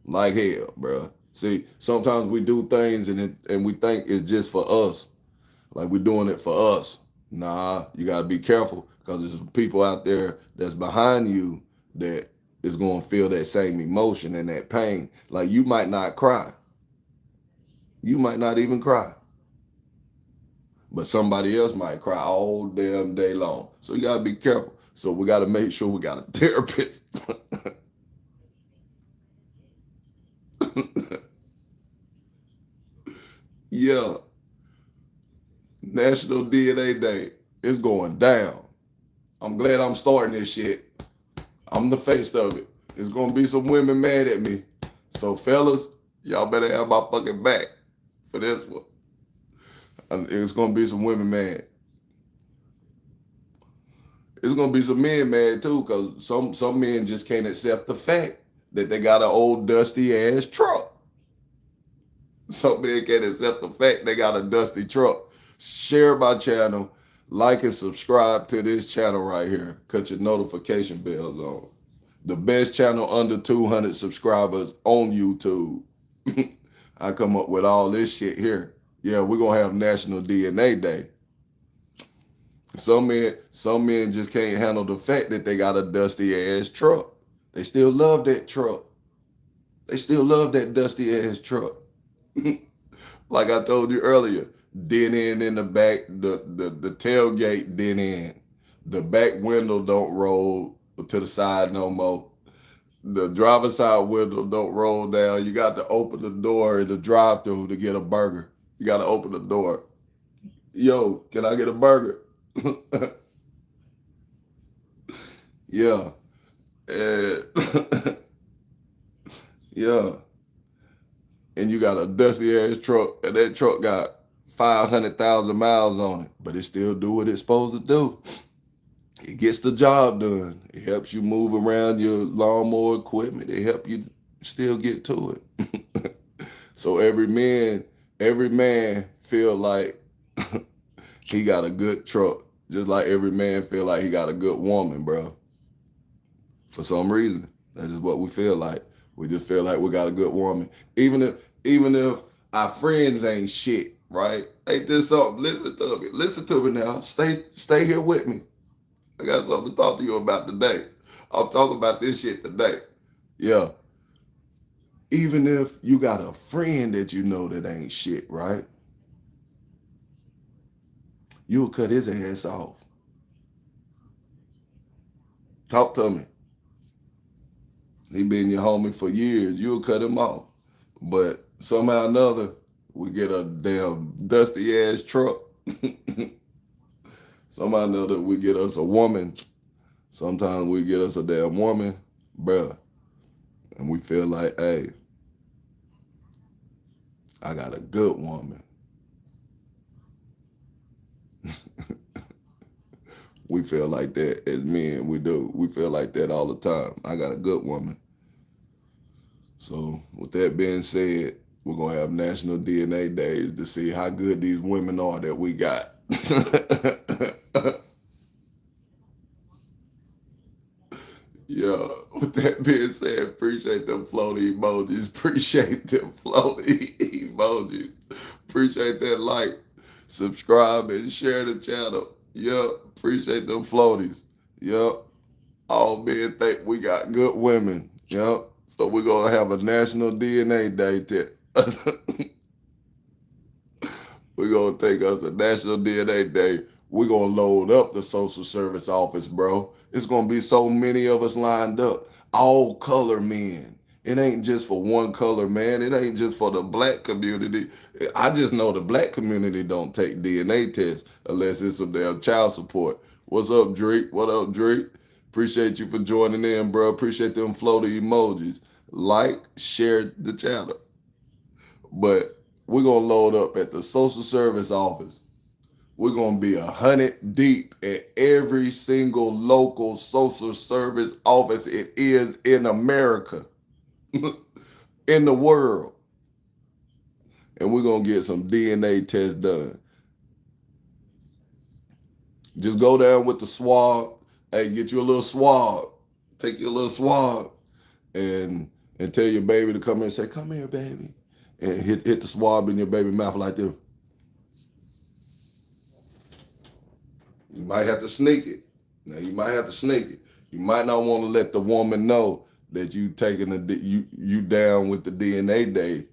Speaker 1: like hell, bro. See, sometimes we do things and we think it's just for us, like we're doing it for us. Nah, you gotta be careful because there's people out there that's behind you that is gonna feel that same emotion and that pain. Like you might not cry, you might not even cry, but somebody else might cry all damn day long. So you gotta be careful. So we gotta make sure we got a therapist. Yeah, National DNA Day is going down. I'm glad I'm starting this shit. I'm the face of it. It's gonna be some women mad at me. So fellas, y'all better have my fucking back for this one. And it's gonna be some women mad. It's gonna be some men mad too, cause some men just can't accept the fact that they got an old dusty ass truck. Some men can't accept the fact they got a dusty truck. Share my channel, like and subscribe to this channel right here. Cut your notification bells on. The best channel under 200 subscribers on YouTube. I come up with all this shit here. Yeah, we're gonna have National DNA Day. Some men just can't handle the fact that they got a dusty ass truck. They still love that truck. They still love that dusty ass truck. Like I told you earlier, dent in the back, the tailgate dent in. The back window don't roll to the side no more. The driver's side window don't roll down. You got to open the door in the drive-thru to get a burger. You got to open the door. Yo, can I get a burger? Yeah. Yeah. And you got a dusty ass truck, and that truck got 500,000 miles on it, but it still do what it's supposed to do. It gets the job done. It helps you move around your lawnmower equipment. It help you still get to it. So every man feel like he got a good truck, just like every man feel like he got a good woman, bro. For some reason, that's just what we feel like. We just feel like we got a good woman, even if our friends ain't shit, right? Ain't this something? Listen to me now. Stay here with me. I got something to talk to you about today. I'll talk about this shit today. Yeah. Even if you got a friend that you know that ain't shit, right? You'll cut his ass off. Talk to me. He been your homie for years. You'll cut him off. But somehow or another, we get a damn dusty ass truck. Somehow or another, we get us a woman. Sometimes we get us a damn woman, bruh. And we feel like, hey, I got a good woman. We feel like that as men, we do. We feel like that all the time. I got a good woman. So with that being said, we're going to have National DNA Days to see how good these women are that we got. Yeah, with that being said, appreciate them floaty emojis. Appreciate them floaty emojis. Appreciate that like, subscribe, and share the channel. Yeah, appreciate them floaties. Yep. All men think we got good women. Yep. So we're going to have a National DNA Day. We're going to take us a National DNA Day. We're going to load up the social service office, bro. It's going to be so many of us lined up. All color men. It ain't just for one color, man. It ain't just for the black community. I just know the black community don't take DNA tests unless it's some damn child support. What's up, Drake? What up, Drake? Appreciate you for joining in, bro. Appreciate them floaty emojis. Like, share the channel. But we're going to load up at the social service office. We're going to be 100 deep at every single local social service office it is in America, in the world. And we're going to get some DNA tests done. Just go down with the swab. Hey, get you a little swab. Take your little swab and tell your baby to come in and say, come here, baby. And hit the swab in your baby mouth like this. You might have to sneak it. Now you might have to sneak it. You might not want to let the woman know that you taking you down with the DNA day.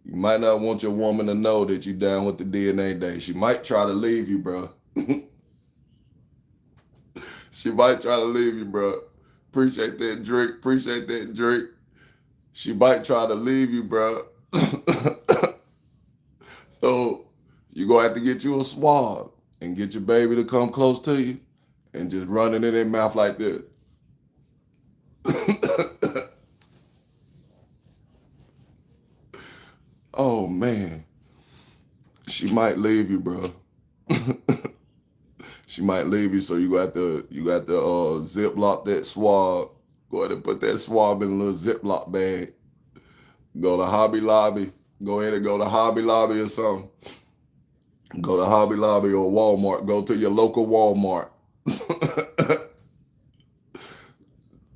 Speaker 1: You might not want your woman to know that you down with the DNA day. She might try to leave you, bro. She might try to leave you, bro. Appreciate that, Drake. Appreciate that, Drake. She might try to leave you, bro. So you're going to have to get you a swab and get your baby to come close to you and just run it in their mouth like this. Oh, man. She might leave you, bro. She might leave you, so you got to Ziploc that swab. Go ahead and put that swab in a little Ziploc bag. Go to Hobby Lobby. Go ahead and go to Hobby Lobby or something. Go to Hobby Lobby or Walmart. Go to your local Walmart.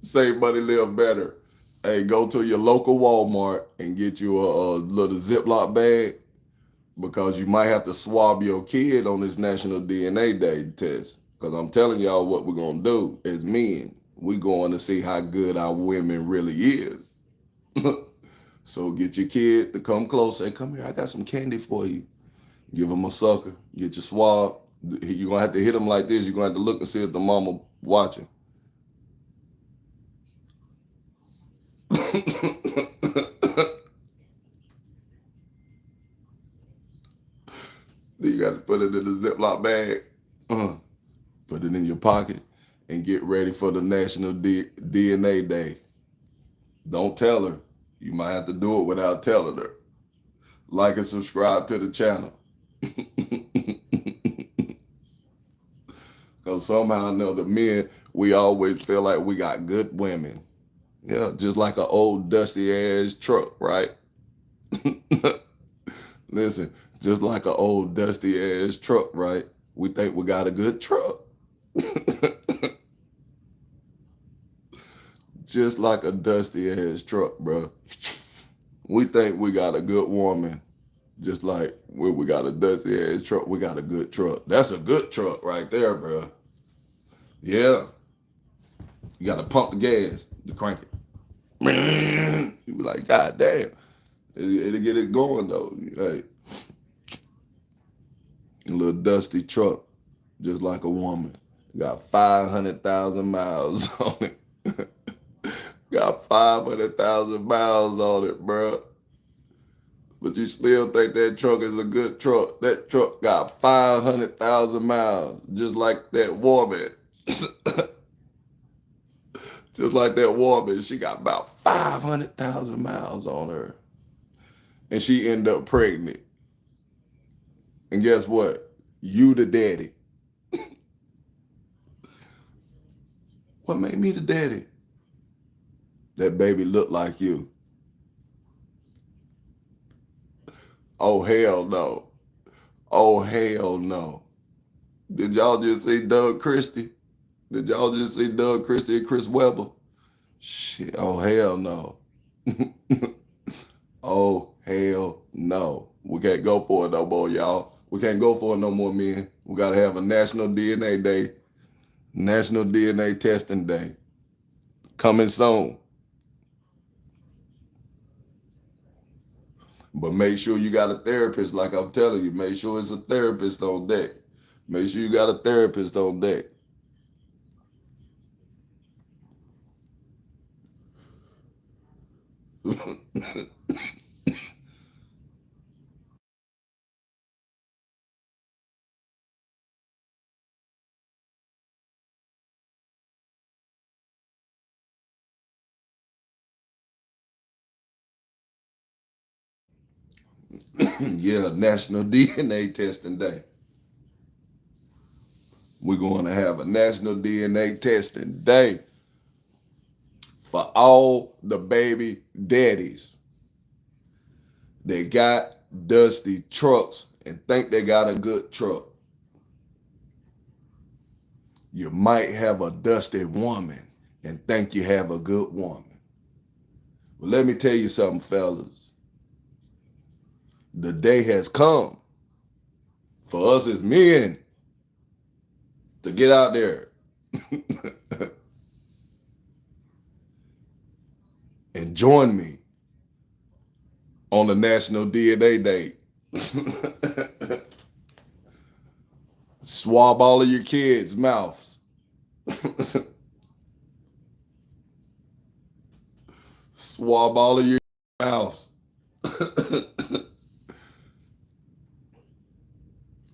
Speaker 1: Save money, live better. Hey, go to your local Walmart and get you a little Ziploc bag, because you might have to swab your kid on this National DNA Day test. Because I'm telling y'all what we're going to do as men. We're going to see how good our women really is. So get your kid to come close. Say, come here, I got some candy for you. Give them a sucker. Get your swab. You're going to have to hit them like this. You're going to have to look and see if the mama watching. Then you got to put it in the Ziploc bag. Put it in your pocket and get ready for the National DNA Day. Don't tell her. You might have to do it without telling her. Like and subscribe to the channel. Because somehow or another, men, we always feel like we got good women. Yeah, just like an old dusty ass truck, right? Listen, just like an old dusty ass truck, right? We think we got a good truck. Just like a dusty ass truck, bro. We think we got a good woman. Just like when we got a dusty ass truck, we got a good truck. That's a good truck right there, bro. Yeah. You got to pump the gas to crank it. You be like, God damn. It'll get it going, though. Hey, a little dusty truck, just like a woman. Got 500,000 miles on it. Got 500,000 miles on it, bro. But you still think that truck is a good truck. That truck got 500,000 miles, just like that woman. Just like that woman. She got about 500,000 miles on her. And she ended up pregnant. And guess what? You the daddy. What made me the daddy? That baby looked like you. Oh, hell no. Oh, hell no. Did y'all just see Doug Christie? Did y'all just see Doug Christie and Chris Webber? Shit. Oh, hell no. Oh, hell no. We can't go for it no more, y'all. We can't go for it no more, men. We got to have a National DNA Day. National DNA Testing Day. Coming soon. But make sure you got a therapist, like I'm telling you. Make sure it's a therapist on deck. Make sure you got a therapist on deck. Yeah, National DNA Testing Day. We're going to have a National DNA Testing Day for all the baby daddies that got dusty trucks and think they got a good truck. You might have a dusty woman and think you have a good woman. Well, let me tell you something, fellas. The day has come for us as men to get out there and join me on the National DNA Day. Swab all of your kids' mouths. Swab all of your mouths.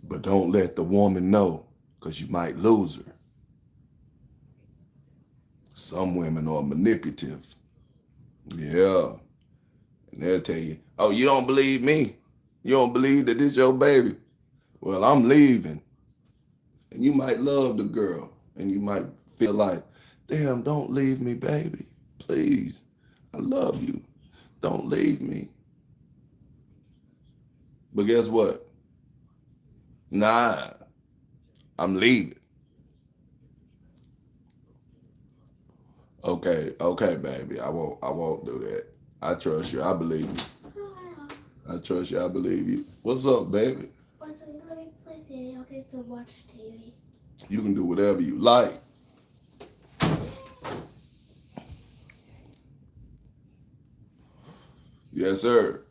Speaker 1: But don't let the woman know, because you might lose her. Some women are manipulative. Yeah. And they'll tell you, oh, you don't believe me? You don't believe that this your baby? Well, I'm leaving. And you might love the girl. And you might feel like, damn, don't leave me, baby. Please. I love you. Don't leave me. But guess what? Nah, I'm leaving. Okay, baby. I won't do that. I trust you. I believe you. I trust you. I believe you. What's up, baby? What's up? Let me play video games and watch TV. You can do whatever you like. Yes, sir.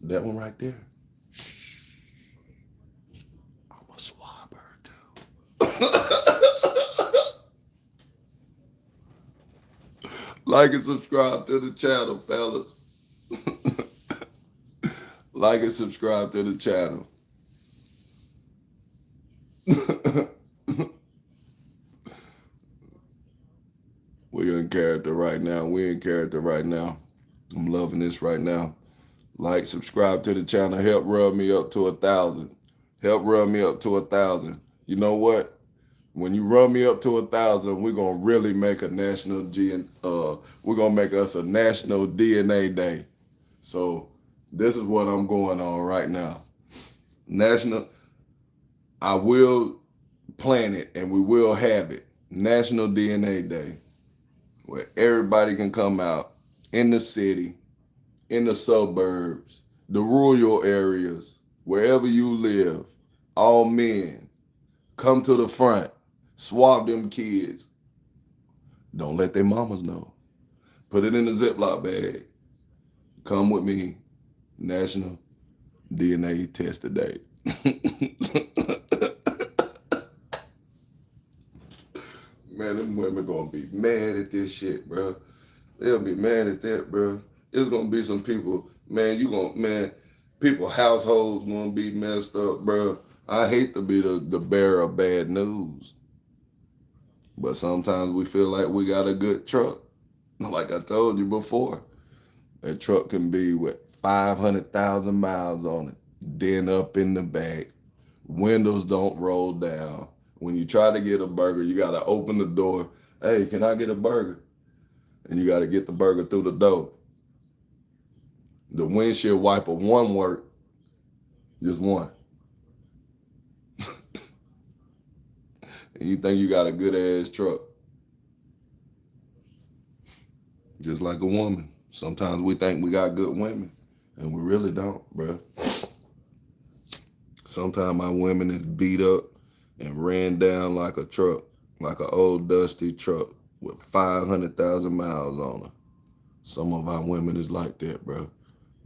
Speaker 1: That one right there. I'm a swabber too. Like and subscribe to the channel, fellas. Like and subscribe to the channel. We in character right now. We in character right now. I'm loving this right now. Like, subscribe to the channel. Help run me up to 1,000. Help run me up to 1,000. You know what? When you run me up to 1,000, we're gonna really make a national we're gonna make us a national DNA day. So this is what I'm going on right now. National, I will plan it and we will have it. National DNA Day, where everybody can come out in the city, in the suburbs, the rural areas, wherever you live, all men, come to the front, swab them kids. Don't let their mamas know. Put it in a Ziploc bag. Come with me, National DNA Test today. Man, them women gonna be mad at this shit, bro. They'll be mad at that, bro. It's gonna be some people, man, people households gonna be messed up, bro. I hate to be the bearer of bad news. But sometimes we feel like we got a good truck. Like I told you before. That truck can be with 500,000 miles on it. Then up in the back. Windows don't roll down. When you try to get a burger, you gotta open the door. Hey, can I get a burger? And you gotta get the burger through the door. The windshield wiper one work, just one. And you think you got a good ass truck. Just like a woman. Sometimes we think we got good women, and we really don't, bro. Sometimes our women is beat up and ran down like a truck, like an old dusty truck with 500,000 miles on her. Some of our women is like that, bro.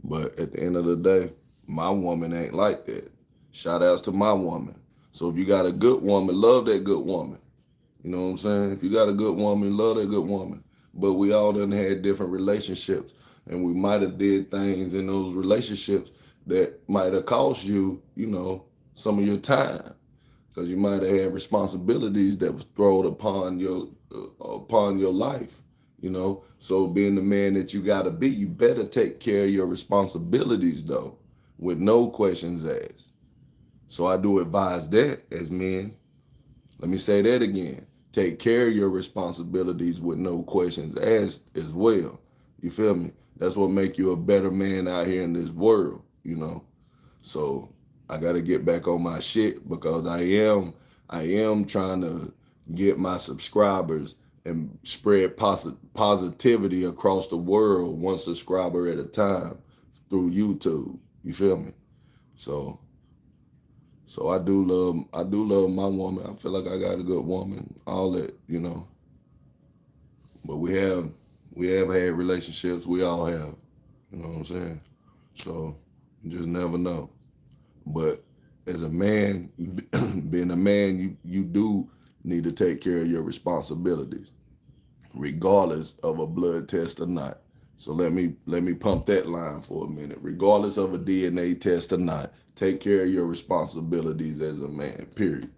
Speaker 1: But at the end of the day, my woman ain't like that. Shout outs to my woman. So if you got a good woman, love that good woman. You know what I'm saying? If you got a good woman, love that good woman. But we all done had different relationships, and we might have did things in those relationships that might have cost you, some of your time, because you might have had responsibilities that was thrown upon your life. So being the man that you got to be, you better take care of your responsibilities though, with no questions asked. So I do advise that as men. Let me say that again. Take care of your responsibilities with no questions asked as well. You feel me? That's what make you a better man out here in this world. So I got to get back on my shit, because I am trying to get my subscribers and spread positivity across the world, one subscriber at a time, through YouTube. You feel me? So I do love my woman. I feel like I got a good woman. All that. But we have had relationships. We all have. You know what I'm saying? So you just never know. But as a man, being a man, you do need to take care of your responsibilities, regardless of a blood test or not. So let me pump that line for a minute. Regardless of a DNA test or not, take care of your responsibilities as a man, period.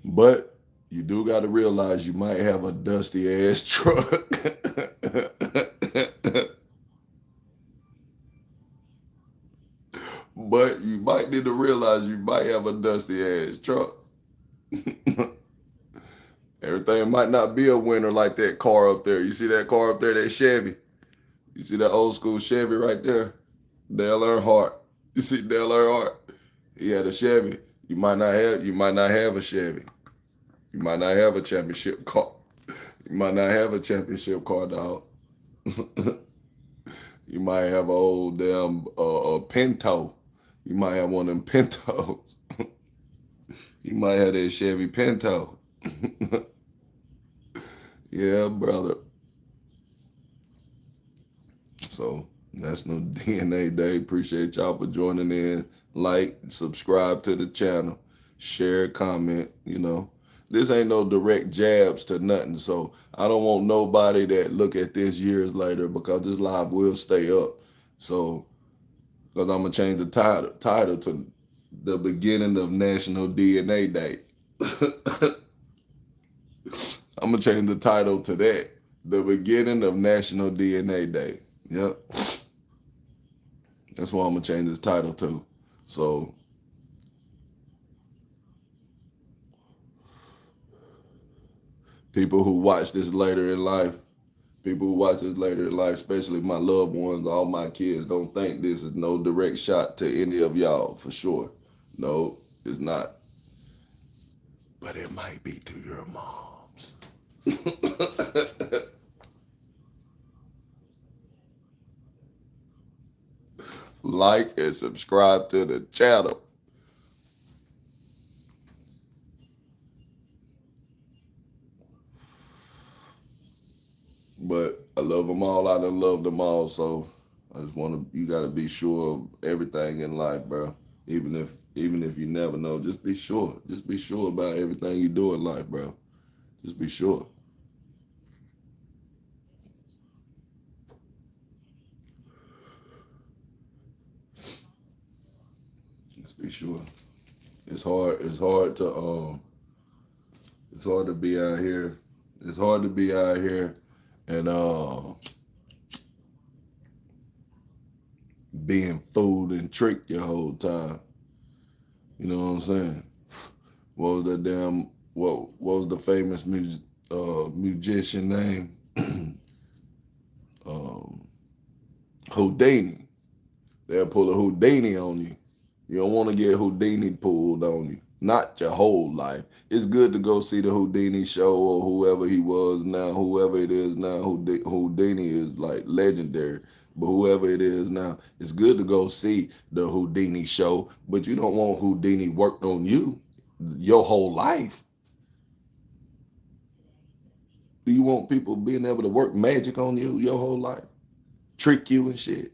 Speaker 1: But you do got to realize you might have a dusty ass truck. But you might need to realize you might have a dusty ass truck. Everything might not be a winner like that car up there. You see that car up there, that Chevy? You see that old school Chevy right there? Dale Earnhardt. You see Dale Earnhardt? He had a Chevy. You might not have a Chevy. You might not have a championship car. You might not have a championship car, dog. You might have an old damn Pinto. You might have one of them Pintos. You might have that Chevy Pinto. Yeah, brother. So National DNA Day. Appreciate y'all for joining in. Like, subscribe to the channel, share, comment. This ain't no direct jabs to nothing. So I don't want nobody that look at this years later, because this live will stay up. So, because I'm gonna change the title to the beginning of National DNA Day. I'm gonna change the title to that. The beginning of National DNA Day. Yep. That's what I'm gonna change this title to. So people who watch this later in life, especially my loved ones, all my kids, don't think this is no direct shot to any of y'all, for sure. No, it's not. But it might be to your moms. Like and subscribe to the channel. But I love them all. I done love them all. So I just you got to be sure of everything in life, bro. Even if you never know, just be sure. Just be sure about everything you do in life, bro. Just be sure. Just be sure. It's hard. It's hard to be out here. It's hard to be out here and being fooled and tricked your whole time. You know what I'm saying? What was that damn? What was the famous musician name? um, Houdini. They'll pull a Houdini on you. You don't want to get Houdini pulled on you. Not your whole life. It's good to go see the Houdini show, or whoever he was now, whoever it is now. Houdini is like legendary. But whoever it is now, it's good to go see the Houdini show. But you don't want Houdini worked on you your whole life. Do you want people being able to work magic on you your whole life? Trick you and shit?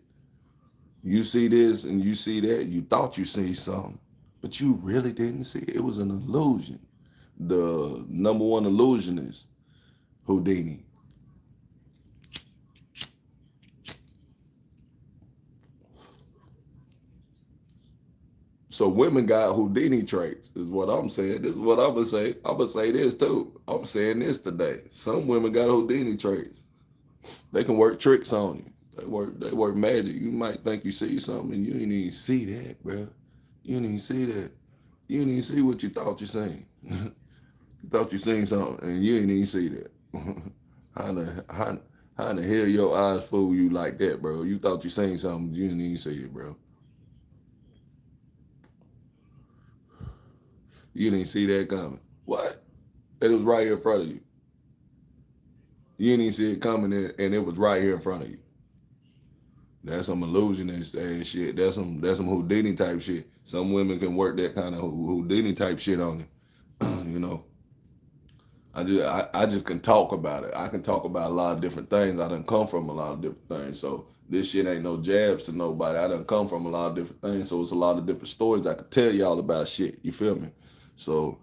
Speaker 1: You see this and you see that. You thought you see something, but you really didn't see it. It was an illusion. The number one illusionist, Houdini. So women got Houdini traits, is what I'm saying. This is what I'm gonna say. I'm gonna say this too. I'm saying this today. Some women got Houdini traits. They can work tricks on you. They work magic. You might think you see something and you didn't even see that, bro. You didn't even see that. You didn't even see what you thought you seen. You thought you seen something and you didn't even see that. How in the hell your eyes fool you like that, bro? You thought you seen something, you didn't even see it, bro. You didn't see that coming. What? It was right here in front of you. You didn't even see it coming, and it was right here in front of you. That's some illusionist ass shit. That's some Houdini type shit. Some women can work that kind of Houdini type shit on you. You know. I just can talk about it. I can talk about a lot of different things. I done come from a lot of different things. So this shit ain't no jabs to nobody. I done come from a lot of different things. So it's a lot of different stories I could tell y'all about shit. You feel me? So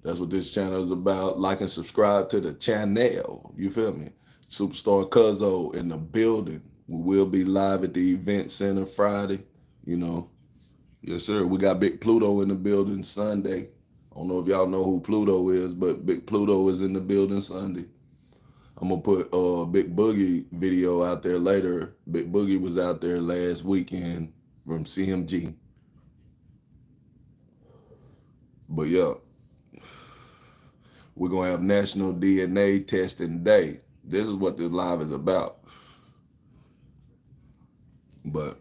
Speaker 1: that's what this channel is about. Like and subscribe to the channel. You feel me? Superstar Cuzzo in the building. We will be live at the event center Friday. You know. Yes, sir. We got Big Pluto in the building Sunday. I don't know if y'all know who Pluto is, but Big Pluto is in the building Sunday. I'm gonna put Big Boogie video out there later. Big Boogie was out there last weekend from CMG. But yeah, we're gonna have National DNA Testing Day. This is what this live is about. But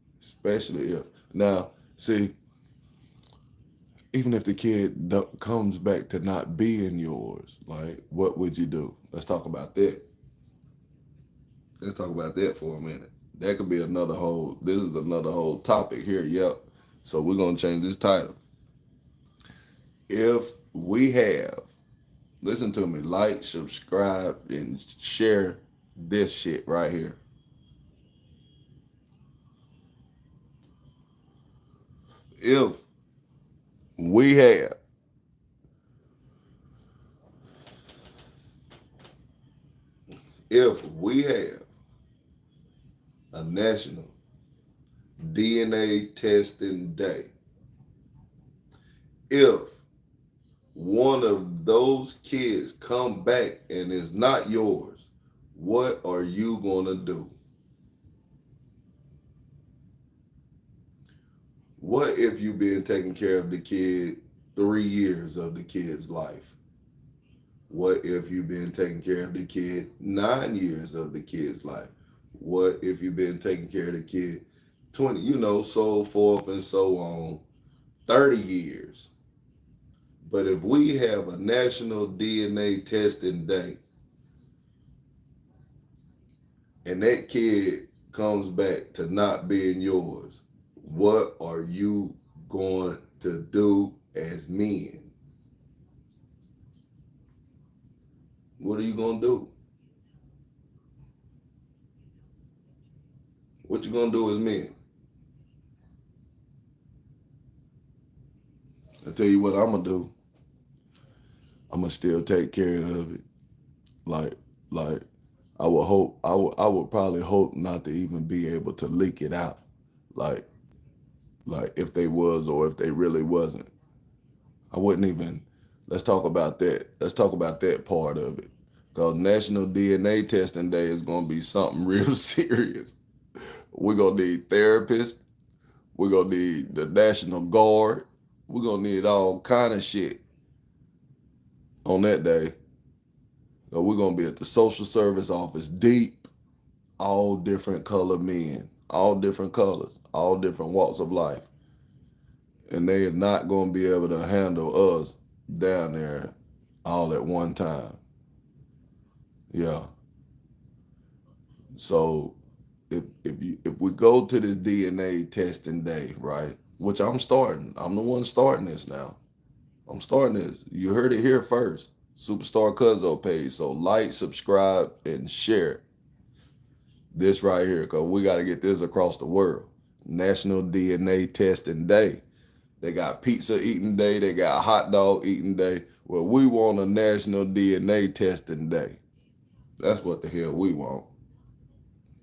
Speaker 1: Especially if, now, see, even if the kid comes back to not being yours, like, what would you do? Let's talk about that. Let's talk about that for a minute. That could be another whole, this is another whole topic here. Yep. So we're going to change this title. If we have, listen to me, like, subscribe, and share this shit right here. If we have a national DNA testing day, if one of those kids come back and is not yours, what are you going to do? What if you've been taking care of the kid 3 years of the kid's life? What if you've been taking care of the kid 9 years of the kid's life? What if you've been taking care of the kid 20, so forth and so on, 30 years? But if we have a national DNA testing day and that kid comes back to not being yours, what are you going to do as men? What are you going to do? What you going to do as men? I tell you what I'm going to do. I'm going to still take care of it. Like I would probably hope not to even be able to leak it out. Like if they was or if they really wasn't. I wouldn't even, let's talk about that. Let's talk about that part of it. Because National DNA Testing Day is going to be something real serious. We're going to need therapists. We're going to need the National Guard. We're going to need all kind of shit on that day. So we're going to be at the social service office deep, all different color men, all different colors, all different walks of life. And they are not going to be able to handle us down there all at one time. Yeah. So if we go to this DNA testing day, right? Which I'm starting. I'm the one starting this now. I'm starting this. You heard it here first. Superstar Cuzzo page. So like, subscribe, and share this right here, because we got to get this across the world. National DNA Testing Day. They got pizza eating day. They got hot dog eating day. Well, we want a National DNA Testing Day. That's what the hell we want.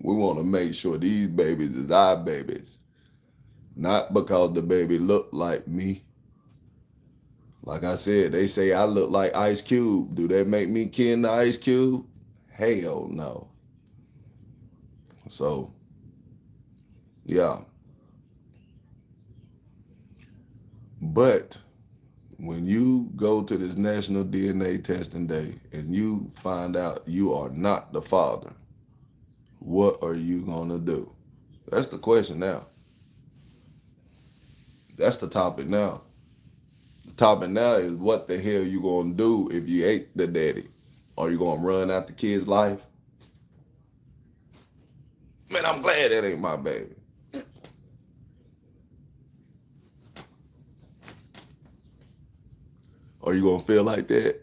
Speaker 1: We want to make sure these babies is our babies. Not because the baby look like me. Like I said, they say I look like Ice Cube. Do that make me kin to Ice Cube? Hell no. So, yeah. But when you go to this National DNA Testing Day and you find out you are not the father, what are you going to do? That's the question now. That's the topic now. The topic now is what the hell you going to do if you ain't the daddy? Are you going to run out the kid's life? Man, I'm glad that ain't my baby. Are you going to feel like that?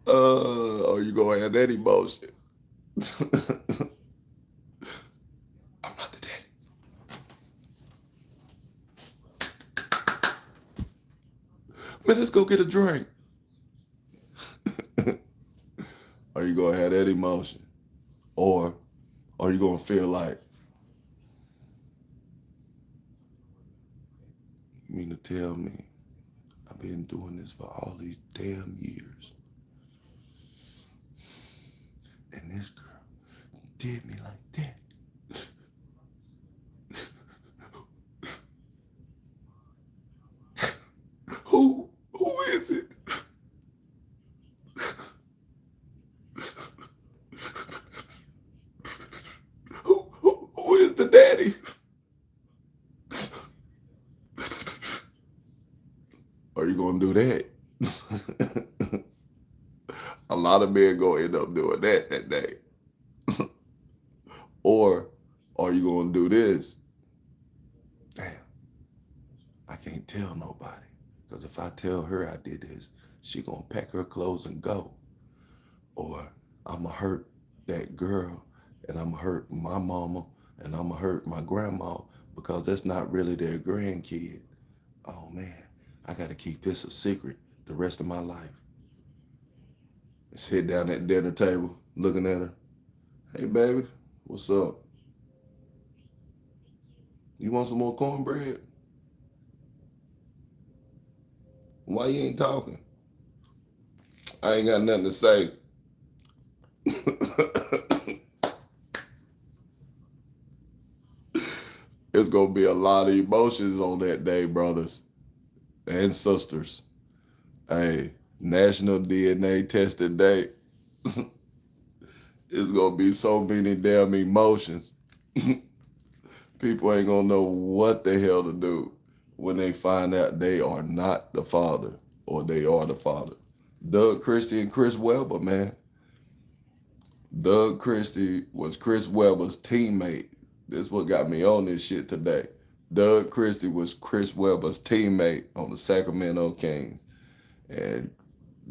Speaker 1: Are you going to have that emotion? I'm not the daddy. Man, let's go get a drink. Are you going to have that emotion? Or are you going to feel like, you mean to tell me I've been doing this for all these damn years, and this girl did me like that? Who is it? daddy? Are you gonna do that? A lot of men gonna end up doing that day. Or are you gonna do this? Damn, I can't tell nobody. Because if I tell her I did this, she gonna pack her clothes and go. Or I'ma hurt that girl, and I'ma hurt my mama, and I'ma hurt my grandma, because that's not really their grandkid. Oh man, I gotta keep this a secret the rest of my life. Sit down at the dinner table, looking at her. Hey baby, what's up? You want some more cornbread? Why you ain't talking? I ain't got nothing to say. It's gonna be a lot of emotions on that day, brothers and sisters. Hey, National DNA Testing Day. It's gonna be so many damn emotions. People ain't gonna know what the hell to do when they find out they are not the father or they are the father. Doug Christie and Chris Webber, man. Doug Christie was Chris Webber's teammate. This is what got me on this shit today. Doug Christie was Chris Webber's teammate on the Sacramento Kings. And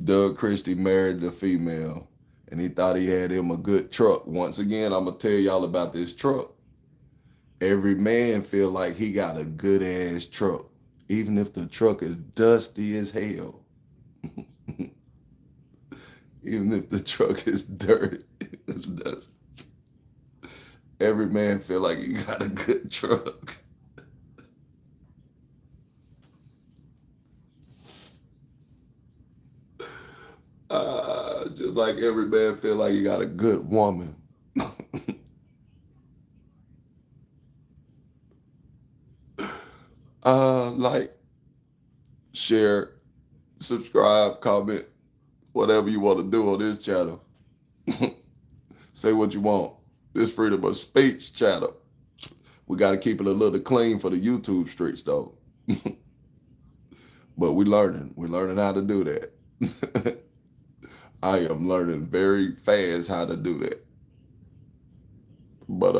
Speaker 1: Doug Christie married the female, and he thought he had him a good truck. Once again, I'm going to tell y'all about this truck. Every man feel like he got a good ass truck, even if the truck is dusty as hell. Even if the truck is dirty, it's dusty. Every man feel like he got a good truck. Just like every man feel like he got a good woman. Like, share, subscribe, comment, whatever you want to do on this channel. Say what you want. This freedom of speech channel. We got to keep it a little clean for the YouTube streets, though. But we're learning. We're learning how to do that. I am learning very fast how to do that. But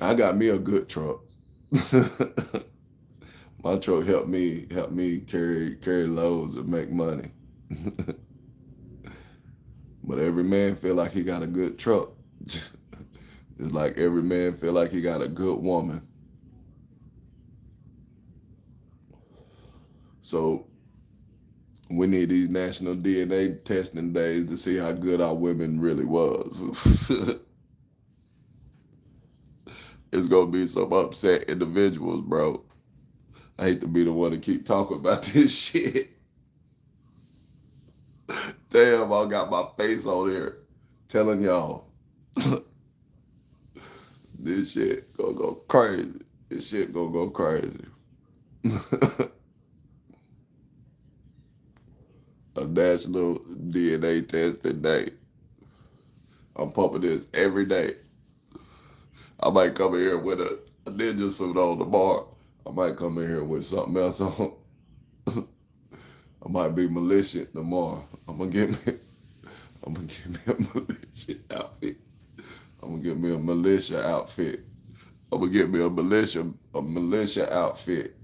Speaker 1: I got me a good truck. My truck helped me carry loads and make money. But every man feel like he got a good truck. Just like every man feel like he got a good woman. So we need these national DNA testing days to see how good our women really was. It's gonna be some upset individuals, bro. I hate to be the one to keep talking about this shit. Damn, I got my face on here telling y'all this shit gonna go crazy. This shit gonna go crazy. A national DNA testing day. I'm pumping this every day. I might come in here with a ninja suit on tomorrow. I might come in here with something else on. I might be militia tomorrow. I'm gonna get me a militia outfit. I'm gonna get me a militia outfit. I'm gonna get me a militia outfit.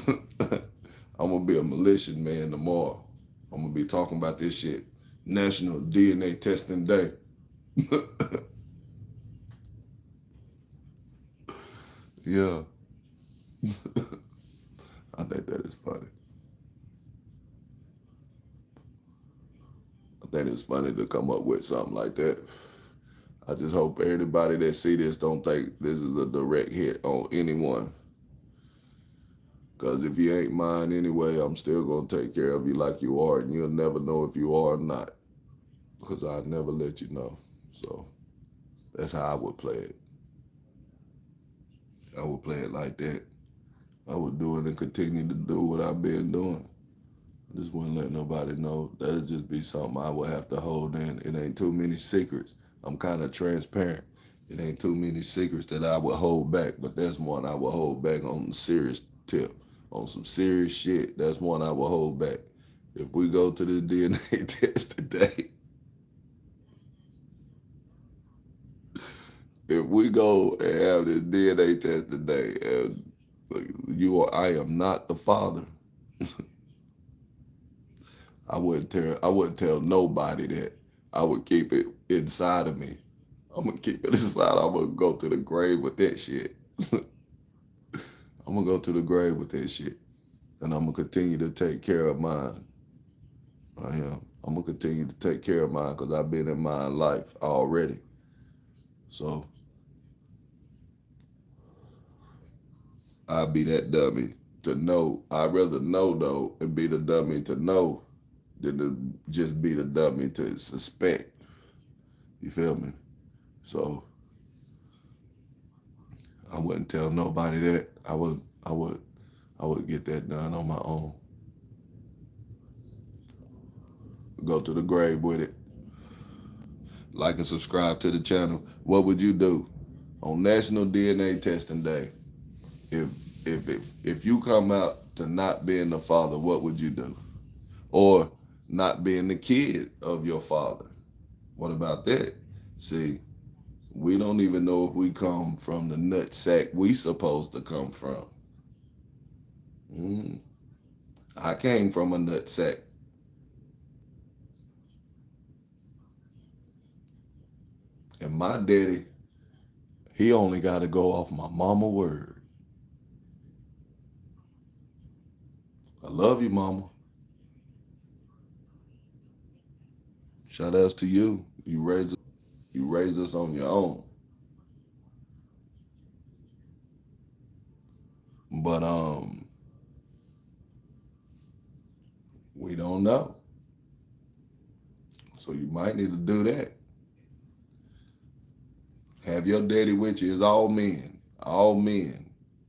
Speaker 1: I'm gonna be a militia man tomorrow. I'm gonna be talking about this shit. National DNA Testing Day. Yeah. I think that is funny. I think it's funny to come up with something like that. I just hope everybody that see this don't think this is a direct hit on anyone. Because if you ain't mine anyway, I'm still going to take care of you like you are, and you'll never know if you are or not. Because I'll never let you know. So that's how I would play it. I would play it like that. I would do it and continue to do what I've been doing. I just wouldn't let nobody know. That'd just be something I would have to hold in. It ain't too many secrets. I'm kind of transparent. It ain't too many secrets that I would hold back, but there's one I would hold back on the serious tip, on some serious shit. That's one I will hold back. If we go to the DNA test today, if we go and have this DNA test today, and I am not the father. I wouldn't tell nobody that. I would keep it inside of me. I'm gonna keep it inside. I'm gonna go to the grave with that shit. I'm gonna go to the grave with that shit, and I'm gonna continue to take care of mine. I am. I'm gonna continue to take care of mine because I've been in my life already. So I'd be that dummy to know. I'd rather know though and be the dummy to know than to just be the dummy to suspect. You feel me? So I wouldn't tell nobody that. I would get that done on my own. Go to the grave with it. Like and subscribe to the channel. What would you do on National DNA Testing Day? If if you come out to not being the father, what would you do? Or not being the kid of your father? What about that? See, we don't even know if we come from the nut sack we supposed to come from. Mm. I came from a nut sack. And my daddy, he only got to go off my mama word. I love you, mama. Shout outs to you. You raised us on your own. But we don't know. So you might need to do that. Have your daddy with you. It's all men. All men.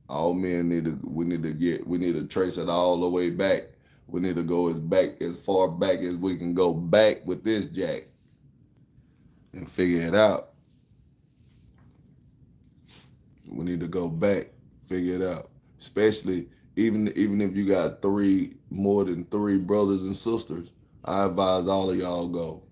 Speaker 1: All men we need to trace it all the way back. We need to go as far back as we can go back with this jack and figure it out. We need to go back, figure it out. Especially even if you got more than three brothers and sisters, I advise all of y'all go.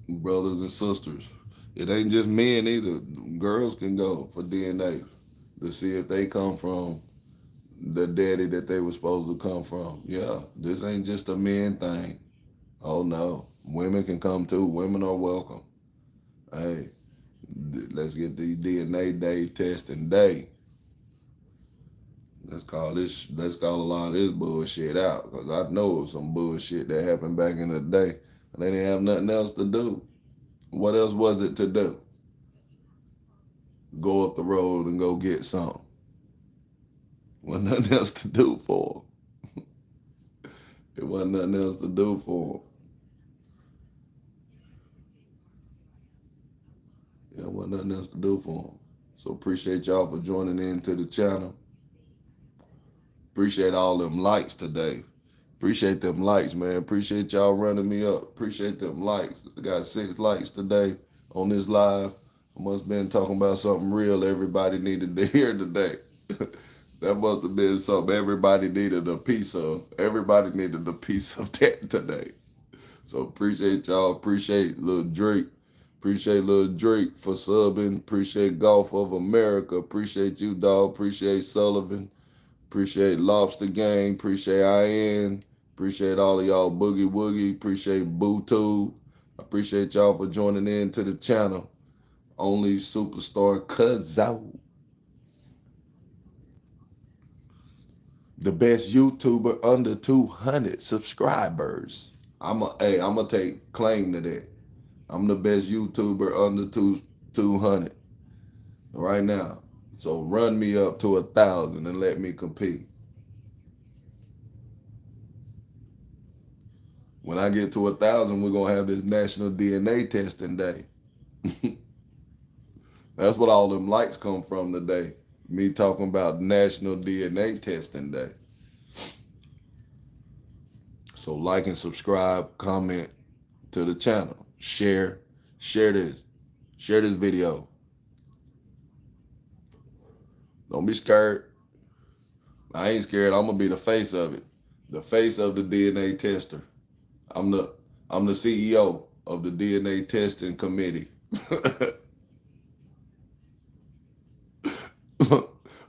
Speaker 1: Brothers and sisters. It ain't just men either. Girls can go for DNA to see if they come from the daddy that they were supposed to come from. Yeah, this ain't just a men thing. Oh no, women can come too. Women are welcome. Hey, let's get the DNA day testing day. Let's call a lot of this bullshit out. Because I know some bullshit that happened back in the day. And they didn't have nothing else to do. What else was it to do? Go up the road and go get something. Wasn't nothing else to do for them. It wasn't nothing else to do for them. Yeah, it wasn't nothing else to do for them. So appreciate y'all for joining in to the channel. Appreciate all them likes today. Appreciate them likes, man. Appreciate y'all running me up. Appreciate them likes. I got 6 likes today on this live. I must have been talking about something real everybody needed to hear today. That must have been something everybody needed a piece of. Everybody needed a piece of that today. So appreciate y'all. Appreciate Lil Drake. Appreciate Lil Drake for subbing. Appreciate Golf of America. Appreciate you, dog. Appreciate Sullivan. Appreciate Lobster Gang. Appreciate IN. Appreciate all of y'all Boogie Woogie. Appreciate Boo Tube. Appreciate y'all for joining in to the channel. Only Superstar Cuzzo. The best YouTuber under 200 subscribers. I'ma take claim to that. I'm the best YouTuber under 200 right now. So run me up to 1,000 and let me compete. When I get to 1,000, we're gonna have this National DNA Testing Day. That's what all them likes come from today. Me talking about National DNA Testing Day. So like and subscribe, comment to the channel, share this, share this video. Don't be scared. I ain't scared. I'm gonna be the face of it, the face of the DNA tester. I'm the I'm the CEO of the DNA testing committee.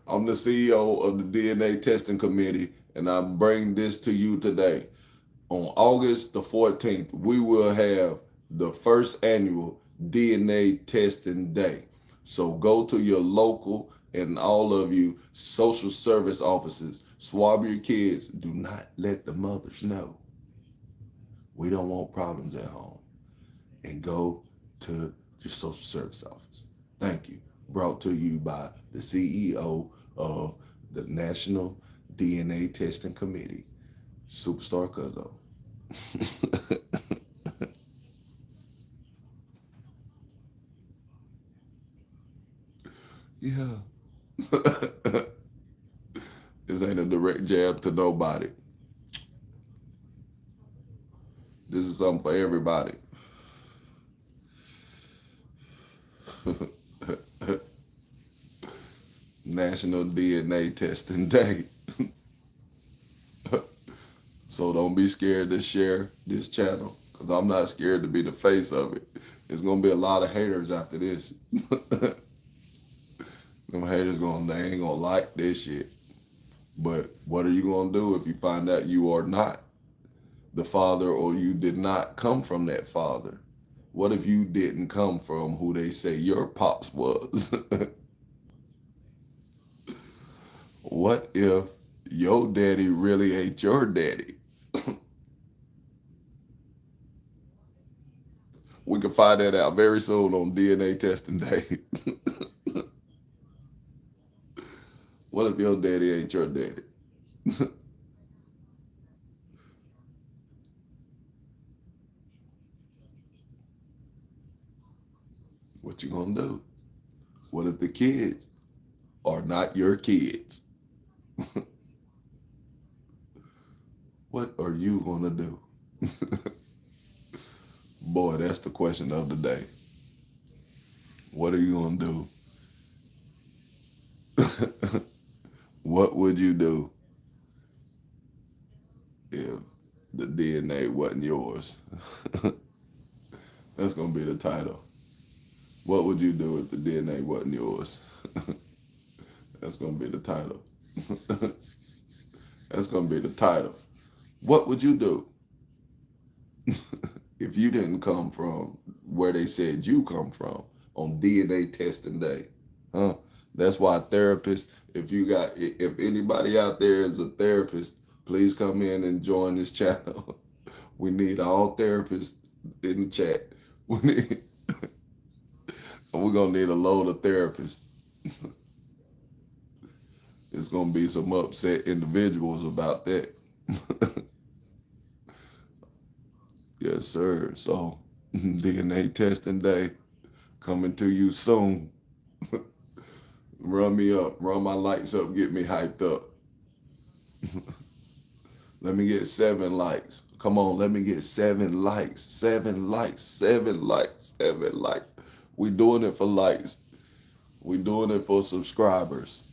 Speaker 1: I'm the CEO of the DNA testing committee, and I bring this to you today. On August the 14th, we will have the first annual DNA testing day. So go to your local and all of you social service offices, swab your kids. Do not let the mothers know. We don't want problems at home. And go to your social service office. Thank you. Brought to you by the CEO of the National DNA Testing Committee, Superstar Cuzzo. Yeah. This ain't a direct jab to nobody. This is something for everybody. National DNA Testing Day. So don't be scared to share this channel, because I'm not scared to be the face of it. There's going to be a lot of haters after this. Them haters they ain't going to like this shit. But what are you going to do if you find out you are not the father, or you did not come from that father? What if you didn't come from who they say your pops was? What if your daddy really ain't your daddy? We can find that out very soon on DNA testing day. What if your daddy ain't your daddy? What you gonna do? What if the kids are not your kids? What are you gonna do? Boy, that's the question of the day. What are you gonna do? What would you do if the DNA wasn't yours? That's gonna be the title. What would you do if the DNA wasn't yours? That's gonna be the title. That's gonna be the title. What would you do if you didn't come from where they said you come from on DNA testing day? Huh? That's why therapists, if anybody out there is a therapist, please come in and join this channel. We need all therapists in the chat. We're gonna need a load of therapists. It's gonna be some upset individuals about that. Yes, sir. So DNA testing day coming to you soon. Run me up, run my lights up, get me hyped up. Let me get 7 likes. Come on, let me get 7 likes. 7 likes, 7 likes, 7 likes. We doing it for likes. We doing it for subscribers.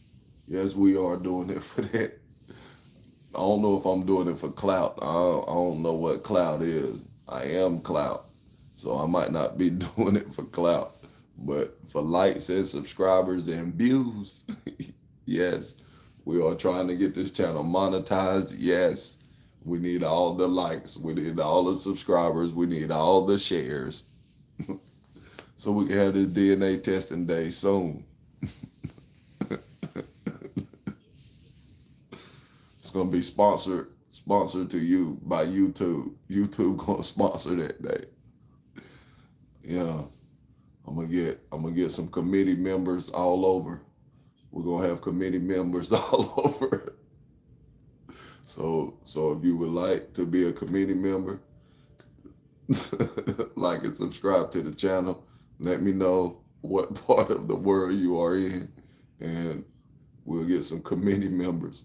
Speaker 1: Yes, we are doing it for that. I don't know if I'm doing it for clout. I don't know what clout is. I am clout. So I might not be doing it for clout. But for likes and subscribers and views, yes, we are trying to get this channel monetized. Yes, we need all the likes. We need all the subscribers. We need all the shares. So we can have this DNA testing day soon. It's gonna be sponsored to you by YouTube. YouTube gonna sponsor that day. Yeah. I'm gonna get some committee members all over. We're gonna have committee members all over. So if you would like to be a committee member, like and subscribe to the channel. Let me know what part of the world you are in, and we'll get some committee members.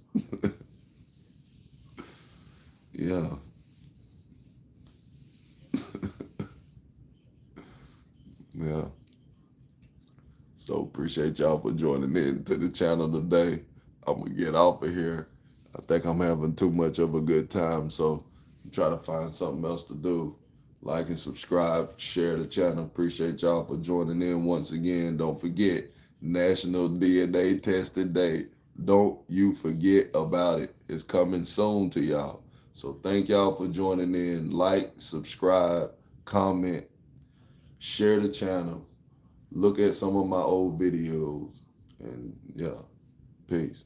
Speaker 1: Yeah. Yeah. So appreciate y'all for joining in to the channel today. I'm gonna get off of here. I think I'm having too much of a good time, so try to find something else to do. Like and subscribe, share the channel. Appreciate y'all for joining in once again. Don't forget National DNA Testing Day. Don't you forget about it. It's coming soon to y'all. So thank y'all for joining in. Like, subscribe, comment, share the channel. Look at some of my old videos. And yeah, peace.